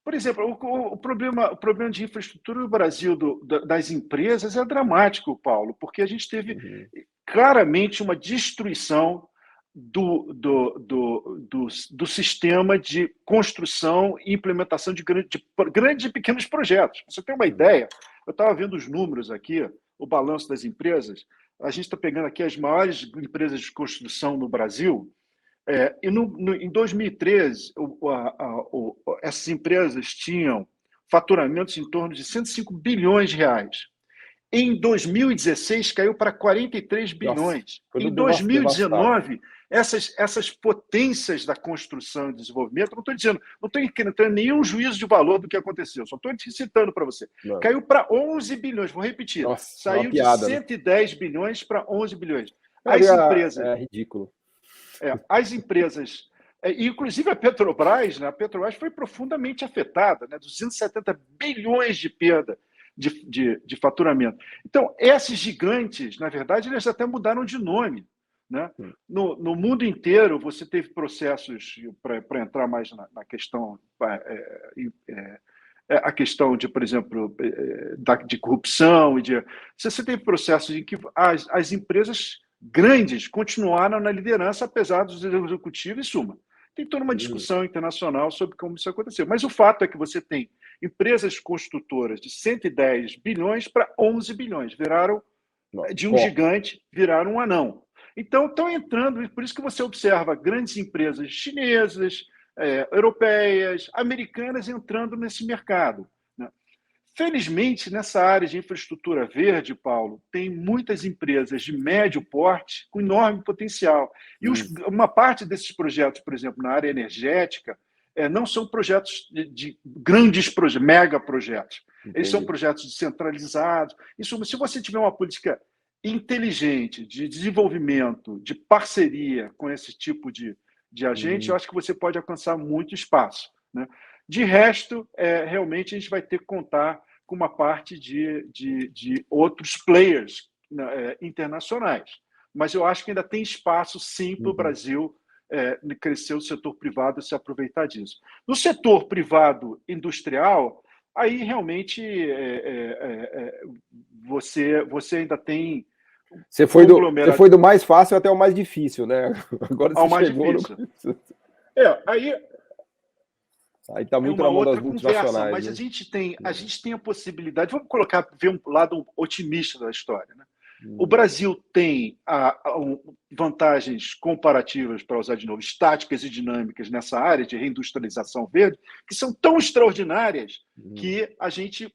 Por exemplo, o problema de infraestrutura no Brasil das empresas é dramático, Paulo, porque a gente teve claramente uma destruição do sistema de construção e implementação de grandes e pequenos projetos. Pra você ter uma ideia, eu estava vendo os números aqui, o balanço das empresas, a gente está pegando aqui as maiores empresas de construção no Brasil, em 2013, essas empresas tinham faturamentos em torno de 105 bilhões de reais. Em 2016, caiu para 43 bilhões. Em 2019, essas potências da construção e desenvolvimento, não estou entrando nenhum juízo de valor do que aconteceu, só estou citando para você. Não. Caiu para 11 bilhões, vou repetir. Saiu de 110 bilhões para 11 bilhões. As empresas... É ridículo. as empresas, inclusive a Petrobras, né, a Petrobras foi profundamente afetada, né, 270 bilhões de perda de faturamento. Então, esses gigantes, na verdade, eles até mudaram de nome. Né? No mundo inteiro, você teve processos, para entrar mais na questão, a questão de, por exemplo, de corrupção, você teve processos em que as empresas grandes continuaram na liderança, apesar dos executivos, em suma. Tem toda uma discussão internacional sobre como isso aconteceu. Mas o fato é que você tem empresas construtoras de 110 bilhões para 11 bilhões. Viraram, de um gigante, viraram um anão. Então, estão entrando, por isso que você observa grandes empresas chinesas, europeias, americanas entrando nesse mercado. Né? Felizmente, nessa área de infraestrutura verde, Paulo, tem muitas empresas de médio porte com enorme potencial. E uma parte desses projetos, por exemplo, na área energética, não são projetos de grandes projetos, mega projetos. Entendi. Eles são projetos descentralizados. Isso, se você tiver uma política inteligente de desenvolvimento, de parceria com esse tipo de agente, eu acho que você pode alcançar muito espaço. Né? De resto, realmente a gente vai ter que contar com uma parte de outros players internacionais. Mas eu acho que ainda tem espaço, sim, para o Brasil crescer o setor privado e se aproveitar disso. No setor privado industrial, aí realmente você ainda tem... Você foi do mais fácil até o mais difícil, né? Agora você mais chegou difícil. Aí está muito na mão das multinacionais. Mas né? a gente tem a possibilidade, vamos ver um lado otimista da história. Né? O Brasil tem vantagens comparativas, para usar de novo, estáticas e dinâmicas nessa área de reindustrialização verde, que são tão extraordinárias que a gente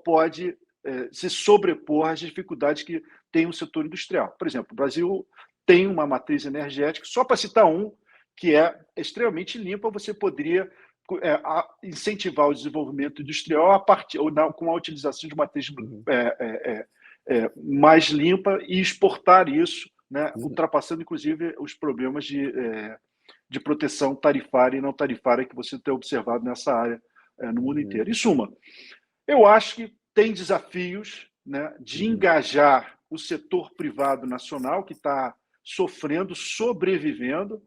pode se sobrepor às dificuldades que tem o setor industrial. Por exemplo, o Brasil tem uma matriz energética, só para citar que é extremamente limpa, você poderia incentivar o desenvolvimento industrial com a utilização de matriz mais limpa e exportar isso, né, ultrapassando, inclusive, os problemas de proteção tarifária e não tarifária que você tem observado nessa área no mundo inteiro. Em suma, eu acho que tem desafios, né, de engajar o setor privado nacional, que está sofrendo, sobrevivendo,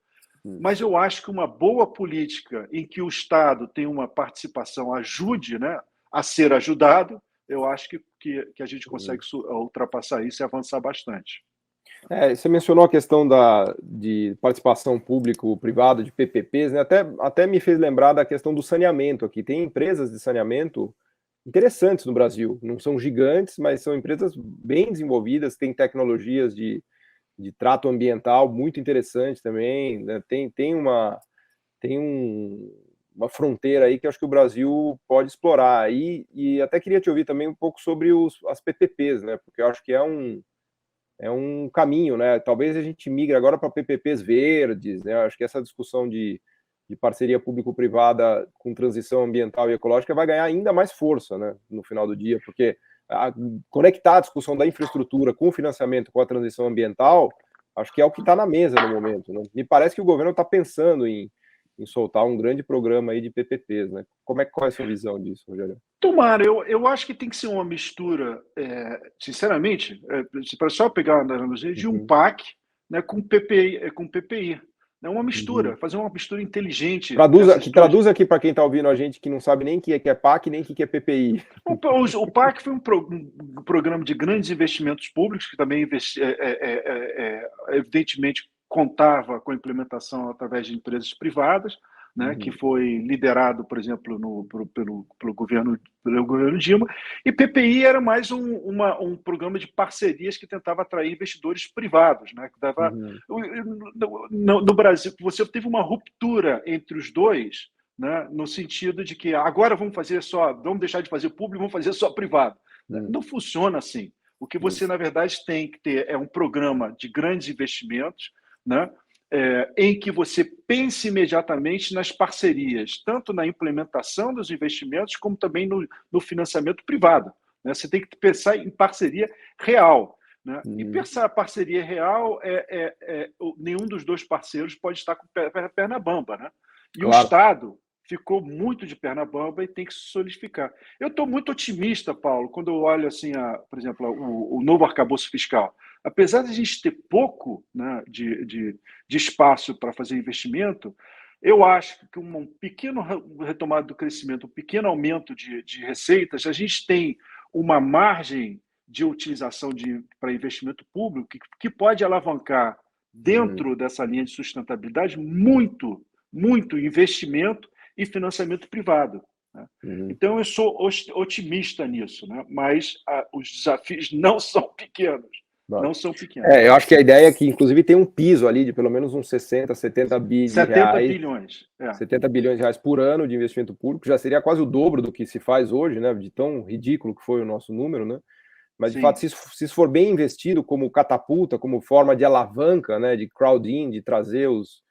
mas eu acho que uma boa política em que o Estado tem uma participação ajude, né, a ser ajudado, eu acho que a gente consegue ultrapassar isso e avançar bastante. Você mencionou a questão de participação público-privada, de PPPs, né? Até me fez lembrar da questão do saneamento aqui. Tem empresas de saneamento interessantes no Brasil. Não são gigantes, mas são empresas bem desenvolvidas, têm tecnologias de trato ambiental muito interessantes também. Né? Tem uma fronteira aí que eu acho que o Brasil pode explorar. E até queria te ouvir também um pouco sobre as PPPs, né? Porque eu acho que é um caminho, né? Talvez a gente migre agora para PPPs verdes, né? Eu acho que essa discussão de parceria público-privada com transição ambiental e ecológica vai ganhar ainda mais força, né, no final do dia, porque conectar a discussão da infraestrutura com o financiamento, com a transição ambiental, acho que é o que está na mesa no momento. Né? Me parece que o governo está pensando em soltar um grande programa aí de PPPs. Né? Qual é a sua visão disso, Rogério? Tomara, eu acho que tem que ser uma mistura, sinceramente, para só pegar a analogia de um PAC, né, com PPI. É uma mistura, fazer uma mistura inteligente. Traduz aqui para quem está ouvindo a gente que não sabe nem o que é PAC, nem o que é PPI. O PAC foi um programa de grandes investimentos públicos, que também, evidentemente, contava com a implementação através de empresas privadas, né, que foi liderado, por exemplo, pelo governo Dilma, e PPI era mais um programa de parcerias que tentava atrair investidores privados. Né, que dava, no Brasil, você teve uma ruptura entre os dois, né, no sentido de que agora vamos deixar de fazer público, vamos fazer só privado. Não funciona assim. O que você, na verdade, tem que ter é um programa de grandes investimentos, né, em que você pense imediatamente nas parcerias, tanto na implementação dos investimentos, como também no financiamento privado. Né? Você tem que pensar em parceria real. né? E pensar a parceria real nenhum dos dois parceiros pode estar com perna bamba, né? E claro. O Estado ficou muito de perna bamba e tem que se solidificar. Eu estou muito otimista, Paulo, quando eu olho assim, por exemplo, o novo arcabouço fiscal. Apesar de a gente ter pouco, né, de espaço para fazer investimento, eu acho que um pequeno retomada do crescimento, um pequeno aumento de receitas, a gente tem uma margem de utilização para investimento público que pode alavancar dentro dessa linha de sustentabilidade muito investimento e financiamento privado. Né? Então, eu sou otimista nisso, né? Mas os desafios não são pequenos. Não são pequenos. Eu acho que a ideia é que, inclusive, tem um piso ali de pelo menos uns 60, 70 bilhões de reais. 70 bilhões de reais por ano de investimento público, já seria quase o dobro do que se faz hoje, né? De tão ridículo que foi o nosso número, né? Mas, de fato, se isso for bem investido como catapulta, como forma de alavanca, né? De crowd-in, de trazer os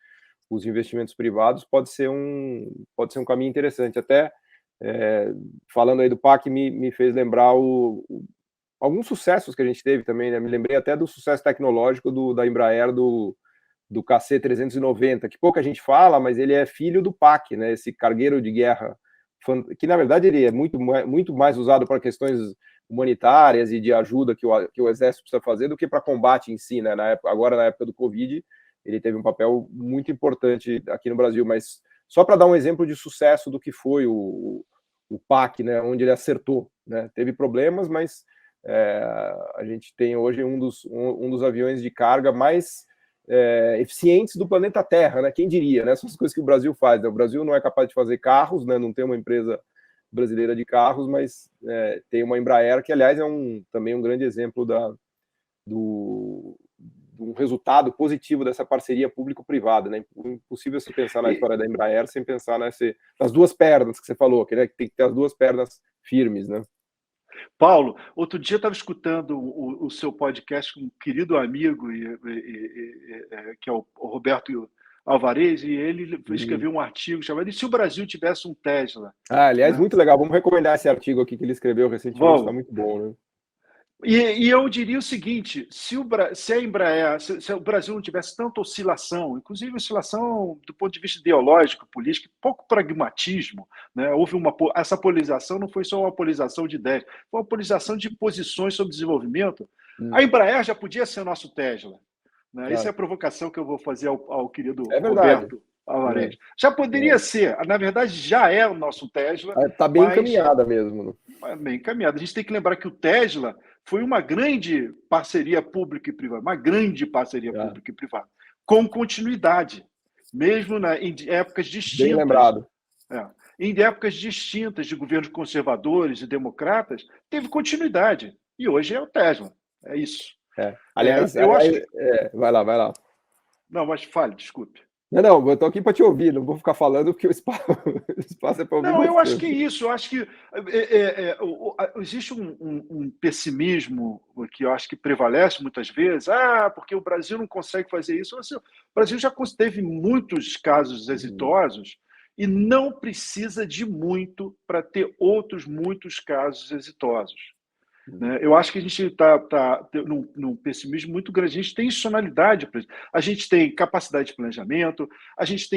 investimentos privados, pode ser um caminho interessante. Até, falando aí do PAC, me fez lembrar alguns sucessos que a gente teve também, né? Me lembrei até do sucesso tecnológico da Embraer, do KC-390, que pouca gente fala, mas ele é filho do PAC, né? Esse cargueiro de guerra, que na verdade ele é muito mais usado para questões humanitárias e de ajuda que o Exército precisa fazer do que para combate em si, né? Agora, na época do Covid, ele teve um papel muito importante aqui no Brasil, mas só para dar um exemplo de sucesso do que foi o PAC, né? Onde ele acertou, né? Teve problemas, mas a gente tem hoje um dos aviões de carga mais eficientes do planeta Terra, né? Quem diria, né? Essas coisas que o Brasil faz, né? O Brasil não é capaz de fazer carros, né? Não tem uma empresa brasileira de carros, mas tem uma Embraer que, aliás, é também um grande exemplo de um resultado positivo dessa parceria público-privada, né? Impossível você pensar na história da Embraer sem pensar nas duas pernas que você falou, que tem que ter as duas pernas firmes, né? Paulo, outro dia eu estava escutando o seu podcast com um querido amigo, que é o Roberto Alvarez, e ele escreveu um artigo chamado "E se o Brasil tivesse um Tesla?" Aliás, muito legal. Vamos recomendar esse artigo aqui que ele escreveu recentemente, está muito bom, né? E eu diria o seguinte: se a Embraer, se o Brasil não tivesse tanta oscilação, inclusive oscilação do ponto de vista ideológico, político, pouco pragmatismo, né? Houve essa polarização não foi só uma polarização de ideias, foi uma polarização de posições sobre desenvolvimento. A Embraer já podia ser o nosso Tesla. Né? Claro. Essa é a provocação que eu vou fazer ao querido Roberto Alvarez. Já poderia ser, na verdade, já é o nosso Tesla. Está bem encaminhada mesmo. Bem encaminhada. A gente tem que lembrar que o Tesla foi uma grande parceria pública e privada, pública e privada, com continuidade, mesmo em épocas distintas. Bem lembrado. Em épocas distintas de governos conservadores e democratas, teve continuidade. E hoje é o Tesla. É isso. Aliás, eu acho que... vai lá. Não, mas fale, desculpe. Não, eu estou aqui para te ouvir, não vou ficar falando porque o espaço é para ouvir. Não, eu acho que é isso, eu acho que existe um pessimismo que eu acho que prevalece muitas vezes, porque o Brasil não consegue fazer isso. O Brasil já teve muitos casos exitosos e não precisa de muito para ter outros muitos casos exitosos. Eu acho que a gente está num pessimismo muito grande. A gente tem institucionalidade, a gente tem capacidade de planejamento, a gente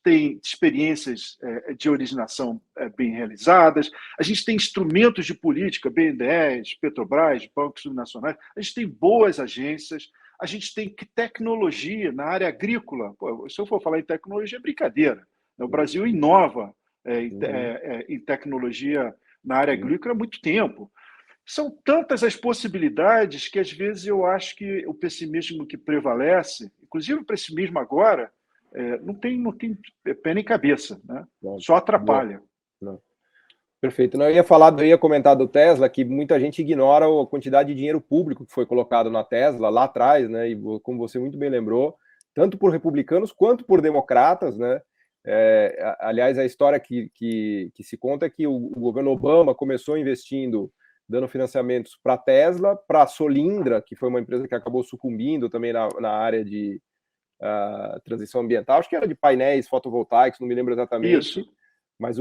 tem experiências de originação bem realizadas, a gente tem instrumentos de política, BNDES, Petrobras, bancos subnacionais, a gente tem boas agências, a gente tem tecnologia na área agrícola. Se eu for falar em tecnologia, é brincadeira. O Brasil inova em tecnologia na área agrícola há muito tempo. São tantas as possibilidades que, às vezes, eu acho que o pessimismo que prevalece, inclusive o pessimismo agora, não tem pé nem cabeça, né? Só atrapalha. Não. Perfeito. Eu ia comentar do Tesla, que muita gente ignora a quantidade de dinheiro público que foi colocado na Tesla lá atrás, né? E como você muito bem lembrou, tanto por republicanos quanto por democratas, né? Aliás, a história que se conta é que o governo Obama começou investindo, dando financiamentos para a Tesla, para a Solindra, que foi uma empresa que acabou sucumbindo também na área de transição ambiental, acho que era de painéis fotovoltaicos, não me lembro exatamente. Isso. Mas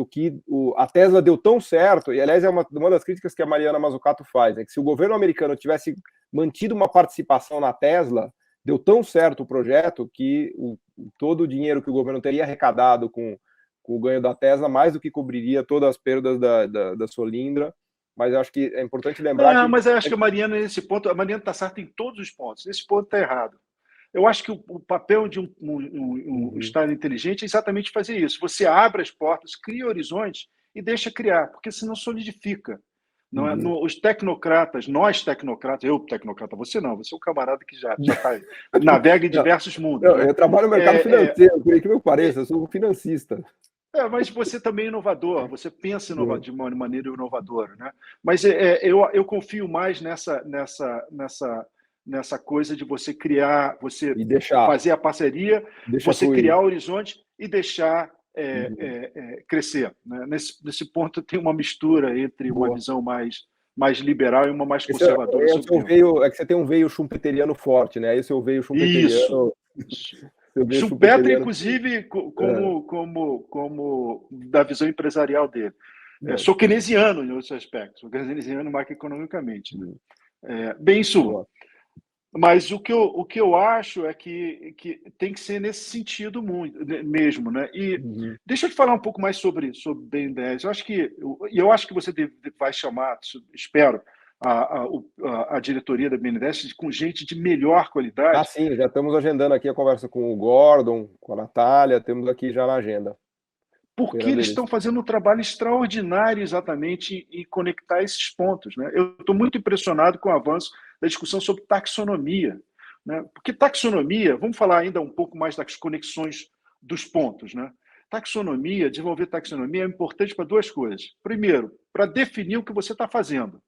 a Tesla deu tão certo, e aliás é uma das críticas que a Mariana Mazzucato faz, é que se o governo americano tivesse mantido uma participação na Tesla, deu tão certo o projeto que todo o dinheiro que o governo teria arrecadado com o ganho da Tesla, mais do que cobriria todas as perdas da Solindra. Mas eu acho que é importante lembrar Não, mas eu acho que a Mariana, nesse ponto, a Mariana está certa em todos os pontos. Esse ponto está errado. Eu acho que o papel de um Estado inteligente é exatamente fazer isso. Você abre as portas, cria horizontes e deixa criar, porque senão solidifica. Não é? Os tecnocratas, nós tecnocratas, eu tecnocrata, você não, você é um camarada que já tá, navega em diversos mundos. Não, né? Eu trabalho no mercado financeiro, por incrível que pareça, eu sou um financista. Mas você também é inovador, você pensa de uma maneira inovadora. Né? Mas eu confio mais nessa coisa de você criar, você fazer a parceria, você criar horizonte e deixar crescer. Né? Nesse ponto tem uma mistura entre uma visão mais liberal e uma mais conservadora. É que você tem um veio schumpeteriano forte, né? Aí o seu veio schumpeteriano... Isso. Schumpeter, inclusive, como da visão empresarial dele. Sou keynesiano em outros aspectos, sou keynesiano macroeconomicamente. Né? Bem, isso. Mas o que eu acho é que tem que ser nesse sentido mesmo. Né? E deixa eu te falar um pouco mais sobre BNDES. Eu acho que você vai chamar, espero, a diretoria da BNDES com gente de melhor qualidade. Sim, já estamos agendando aqui a conversa com o Gordon, com a Natália, temos aqui já na agenda. Porque eles estão fazendo um trabalho extraordinário exatamente em conectar esses pontos. Né? Eu estou muito impressionado com o avanço da discussão sobre taxonomia. Né? Porque taxonomia, vamos falar ainda um pouco mais das conexões dos pontos. Né? Desenvolver taxonomia é importante para duas coisas. Primeiro, para definir o que você está fazendo.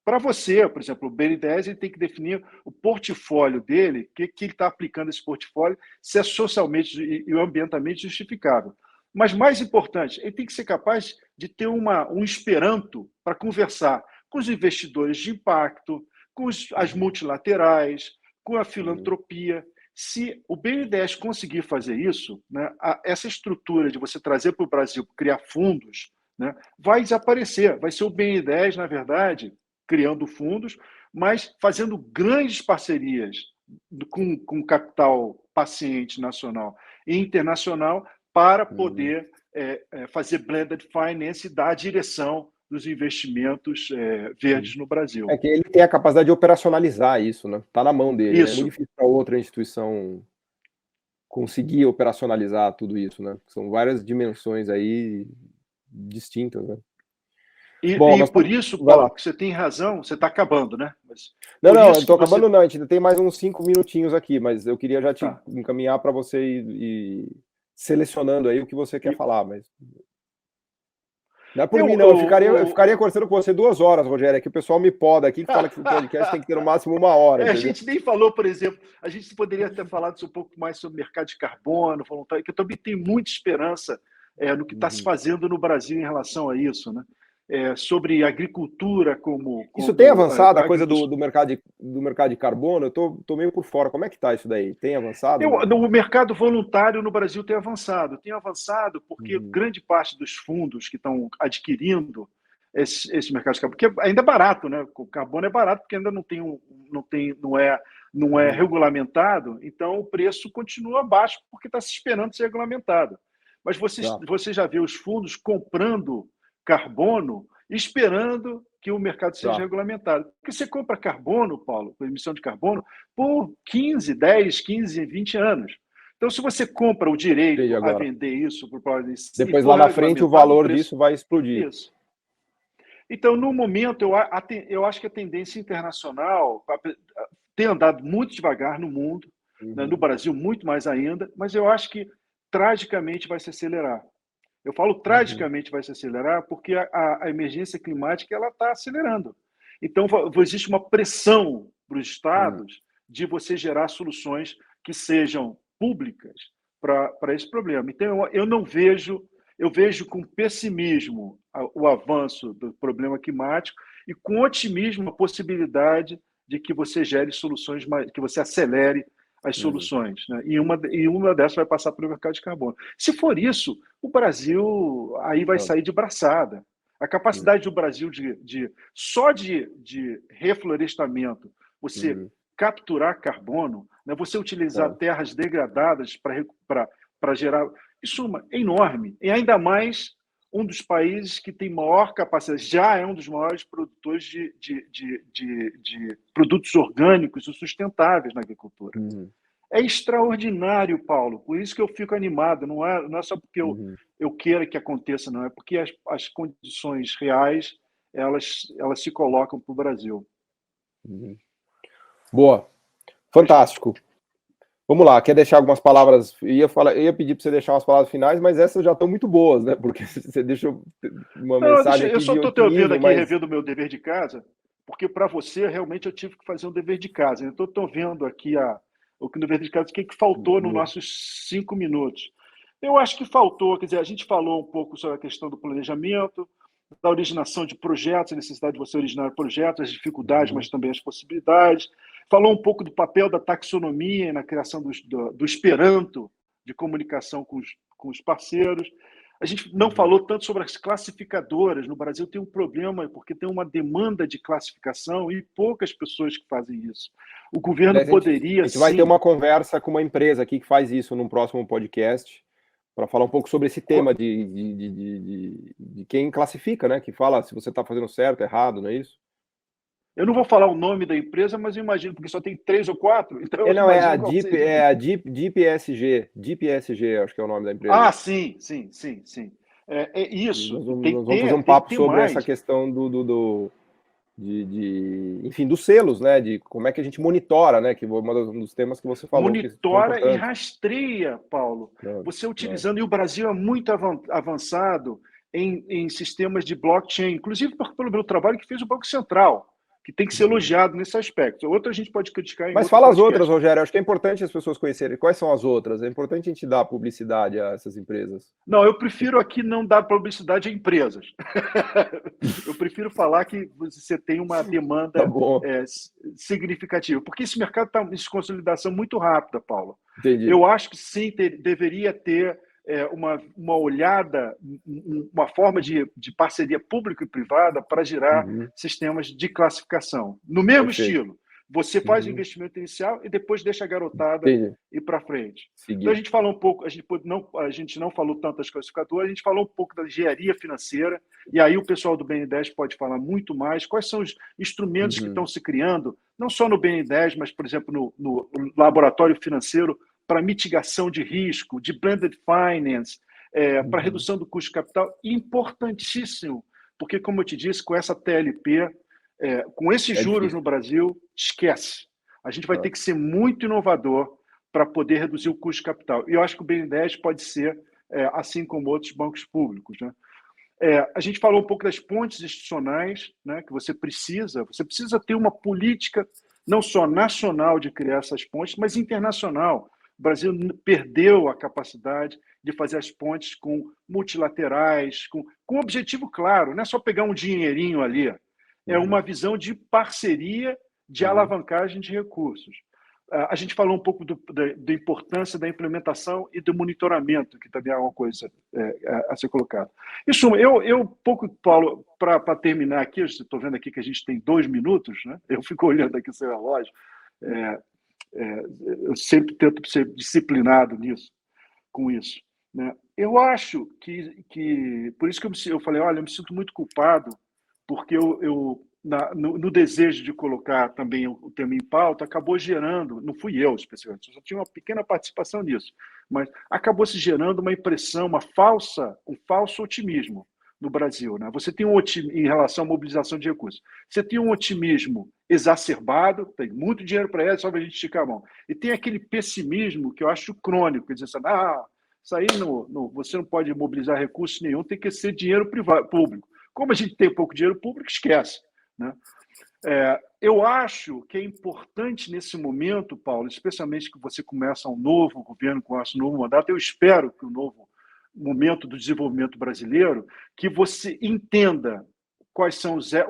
Para você, por exemplo, o BNDES ele tem que definir o portfólio dele, que ele está aplicando esse portfólio, se é socialmente e ambientalmente justificável. Mas, mais importante, ele tem que ser capaz de ter um esperanto para conversar com os investidores de impacto, com as multilaterais, com a filantropia. Se o BNDES conseguir fazer isso, né, essa estrutura de você trazer para o Brasil, criar fundos, né, vai desaparecer. Vai ser o BNDES, na verdade, criando fundos, mas fazendo grandes parcerias com capital paciente nacional e internacional para poder fazer blended finance e dar a direção dos investimentos verdes no Brasil. É que ele tem a capacidade de operacionalizar isso, né? Está na mão dele. Isso. É muito difícil para outra instituição conseguir operacionalizar tudo isso, né? São várias dimensões aí distintas, né? Bom, por isso, Paulo, que você tem razão, você está acabando, né? Não, estou acabando não, a gente ainda tem mais uns 5 minutinhos aqui, mas eu queria já te encaminhar para você ir selecionando aí o que você quer falar, mas... Não é por mim, não. Eu ficaria conversando com você 2 horas, Rogério. É que o pessoal me poda aqui, que fala que o podcast tem que ter no máximo 1 hora. A gente nem falou, por exemplo, a gente poderia ter falado um pouco mais sobre o mercado de carbono, que eu também tenho muita esperança no que está se fazendo no Brasil em relação a isso, né? Sobre agricultura como isso tem avançado, a coisa do mercado de carbono? Eu estou meio por fora. Como é que está isso daí? Tem avançado? O mercado voluntário no Brasil tem avançado. Tem avançado porque grande parte dos fundos que estão adquirindo esse mercado de carbono, porque ainda é barato, né? O carbono é barato porque ainda não é regulamentado, então o preço continua baixo porque está se esperando ser regulamentado. Mas você já vê os fundos comprando carbono, esperando que o mercado seja regulamentado. Porque você compra carbono, Paulo, emissão de carbono, por 10, 15, 20 anos. Então, se você compra o direito a vender isso para o depois lá na frente o valor disso vai explodir. Isso. Então, no momento, eu acho que a tendência internacional tem andado muito devagar no mundo, né, no Brasil muito mais ainda, mas eu acho que tragicamente vai se acelerar. Eu falo tragicamente vai se acelerar porque a emergência climática ela está acelerando. Então, existe uma pressão para os estados de você gerar soluções que sejam públicas para esse problema. Então, eu vejo com pessimismo o avanço do problema climático e com otimismo a possibilidade de que você gere soluções, que você acelere as soluções, né? E uma dessas vai passar pelo mercado de carbono. Se for isso, o Brasil aí vai sair de braçada. A capacidade do Brasil só de reflorestamento, você capturar carbono, né? Você utilizar terras degradadas para gerar... Isso é enorme. E ainda mais um dos países que tem maior capacidade, já é um dos maiores produtores de produtos orgânicos e sustentáveis na agricultura. É extraordinário, Paulo. Por isso que eu fico animado. Não é só porque eu queira que aconteça, não. É porque as condições reais elas se colocam para o Brasil. Boa. Fantástico. Vamos lá, quer deixar algumas palavras? Ia pedir para você deixar umas palavras finais, mas essas já estão muito boas, né? Porque você deixou uma mensagem aqui. Eu só estou te ouvindo aqui, revendo o meu dever de casa, porque para você, realmente, eu tive que fazer um dever de casa. Então, estou vendo aqui o dever de casa, o que faltou nos nossos 5 minutos. Eu acho que faltou, quer dizer, a gente falou um pouco sobre a questão do planejamento, da originação de projetos, a necessidade de você originar projetos, as dificuldades, mas também as possibilidades. Falou um pouco do papel da taxonomia na criação do Esperanto, de comunicação com os parceiros. A gente não falou tanto sobre as classificadoras. No Brasil tem um problema, porque tem uma demanda de classificação e poucas pessoas que fazem isso. O governo poderia... A gente vai ter uma conversa com uma empresa aqui que faz isso num próximo podcast, para falar um pouco sobre esse tema de quem classifica, né? Que fala se você está fazendo certo, errado, não é isso? Eu não vou falar o nome da empresa, mas eu imagino, porque só tem 3 ou 4. Então é a Deep ESG, acho que é o nome da empresa. Ah, sim. É isso. Nós vamos fazer um papo sobre essa questão enfim, dos selos, né? De como é que a gente monitora, né? Que um dos temas que você falou. Monitora e rastreia, Paulo. Você utilizando, e o Brasil é muito avançado em sistemas de blockchain, inclusive pelo meu trabalho que fez o Banco Central, que tem que ser elogiado nesse aspecto. Outra a gente pode criticar. Mas fala as outras, Rogério. Acho que é importante as pessoas conhecerem. Quais são as outras? É importante a gente dar publicidade a essas empresas. Não, eu prefiro aqui não dar publicidade a empresas. Eu prefiro falar que você tem uma demanda significativa, porque esse mercado está em consolidação muito rápida, Paulo. Entendi. Eu acho que sim, deveria ter uma olhada, uma forma de parceria pública e privada para gerar sistemas de classificação. No mesmo estilo. Você faz o investimento inicial e depois deixa a garotada ir para frente. Então, a gente falou um pouco, a gente não falou tanto das classificadoras, a gente falou um pouco da engenharia financeira, e aí o pessoal do BN10 pode falar muito mais. Quais são os instrumentos que estão se criando, não só no BN10, mas, por exemplo, no laboratório financeiro, para mitigação de risco, de blended finance, para redução do custo de capital, importantíssimo, porque, como eu te disse, com essa TLP, com esses juros no Brasil, esquece. A gente vai ter que ser muito inovador para poder reduzir o custo de capital. E eu acho que o BN10 pode ser, assim como outros bancos públicos, né? A gente falou um pouco das pontes institucionais, né, que você precisa ter uma política não só nacional de criar essas pontes, mas internacional. O Brasil perdeu a capacidade de fazer as pontes com multilaterais, com um objetivo claro, não é só pegar um dinheirinho ali, é uma visão de parceria, de alavancagem de recursos. A gente falou um pouco da importância da implementação e do monitoramento, que também é uma coisa a ser colocada. Em suma, pouco, Paulo, para terminar aqui, estou vendo aqui que a gente tem 2 minutos, né? Eu fico olhando aqui o seu relógio, eu sempre tento ser disciplinado com isso, né? Eu acho que por isso que eu falei, olha, eu me sinto muito culpado, porque no desejo de colocar também o tema em pauta, acabou gerando, não fui eu especialmente, eu só tinha uma pequena participação nisso, mas acabou se gerando uma impressão, um falso otimismo no Brasil, né? Você tem em relação à mobilização de recursos, você tem um otimismo exacerbado, tem muito dinheiro para ele, só para a gente esticar a mão, e tem aquele pessimismo que eu acho crônico, que diz assim, isso aí você não pode mobilizar recursos nenhum, tem que ser dinheiro público. Como a gente tem pouco dinheiro público, esquece, né? Eu acho que é importante nesse momento, Paulo, especialmente que você começa um novo governo com esse novo mandato, eu espero que o novo momento do desenvolvimento brasileiro, que você entenda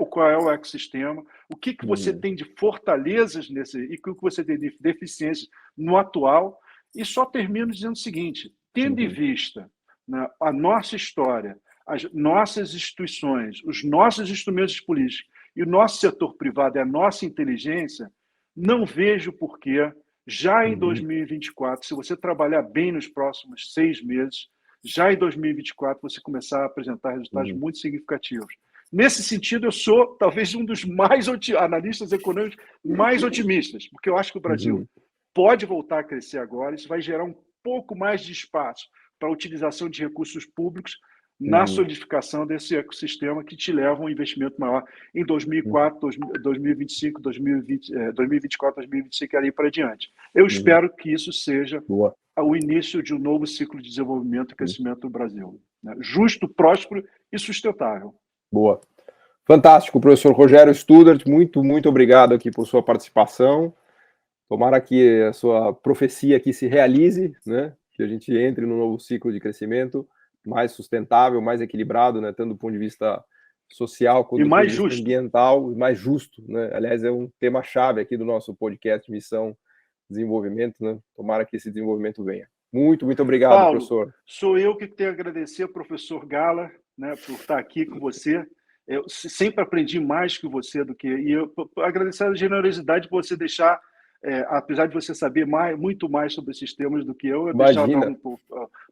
qual é o ecossistema, o que você tem de fortalezas nesse e o que você tem de deficiências no atual, e só termino dizendo o seguinte, tendo em vista, né, a nossa história, as nossas instituições, os nossos instrumentos políticos e o nosso setor privado e a nossa inteligência, não vejo porquê, já em 2024, se você trabalhar bem nos próximos 6 meses, já em 2024 você começar a apresentar resultados muito significativos. Nesse sentido, eu sou talvez um dos analistas econômicos mais otimistas, porque eu acho que o Brasil pode voltar a crescer agora, isso vai gerar um pouco mais de espaço para a utilização de recursos públicos na solidificação desse ecossistema que te leva a um investimento maior em 2025, 2024, 2025 e ali para diante. Eu espero que isso seja o início de um novo ciclo de desenvolvimento e crescimento do Brasil, né? Justo, próspero e sustentável. Boa. Fantástico, professor Rogério Studart, muito obrigado aqui por sua participação. Tomara que a sua profecia aqui se realize, né? Que a gente entre num novo ciclo de crescimento mais sustentável, mais equilibrado, né? Tanto do ponto de vista social quanto do ponto de vista ambiental, e mais justo, né? Aliás, é um tema-chave aqui do nosso podcast Missão Desenvolvimento, né? Tomara que esse desenvolvimento venha. Muito obrigado, Paulo, professor. Sou eu que tenho a agradecer ao professor Gala, né, por estar aqui com você. Eu sempre aprendi mais que você e eu agradecer a generosidade por você deixar, apesar de você saber muito mais sobre esses temas do que eu deixar dar um pouco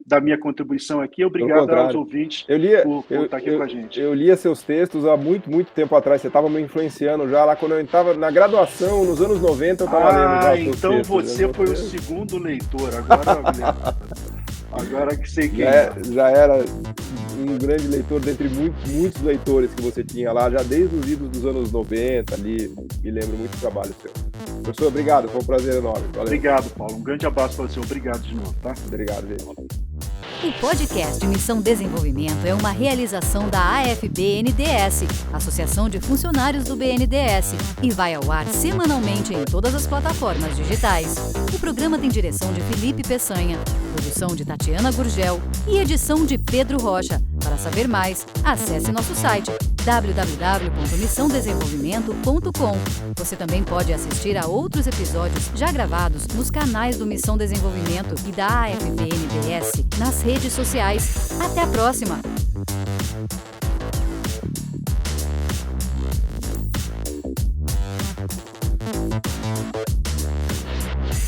da minha contribuição aqui. Obrigado aos ouvintes por estar aqui com a gente. Eu lia seus textos há muito tempo atrás. Você estava me influenciando já lá quando eu estava na graduação, nos anos 90, eu estava lendo já seus então textos, você foi o segundo leitor. Agora que sei quem já era um grande leitor dentre muitos leitores que você tinha lá, já desde os idos dos anos 90 ali, me lembro muito do trabalho seu. Professor, obrigado, foi um prazer enorme. Valeu. Obrigado, Paulo. Um grande abraço para você. Obrigado de novo, tá? Obrigado, gente. O podcast Missão Desenvolvimento é uma realização da AFB-NDS, Associação de Funcionários do BNDES, e vai ao ar semanalmente em todas as plataformas digitais. O programa tem direção de Felipe Peçanha, produção de Tatiana Gurgel e edição de Pedro Rocha. Para saber mais, acesse nosso site www.missãodesenvolvimento.com. Você também pode assistir a outros episódios já gravados nos canais do Missão Desenvolvimento e da AFB-NDS nas redes sociais. Até a próxima!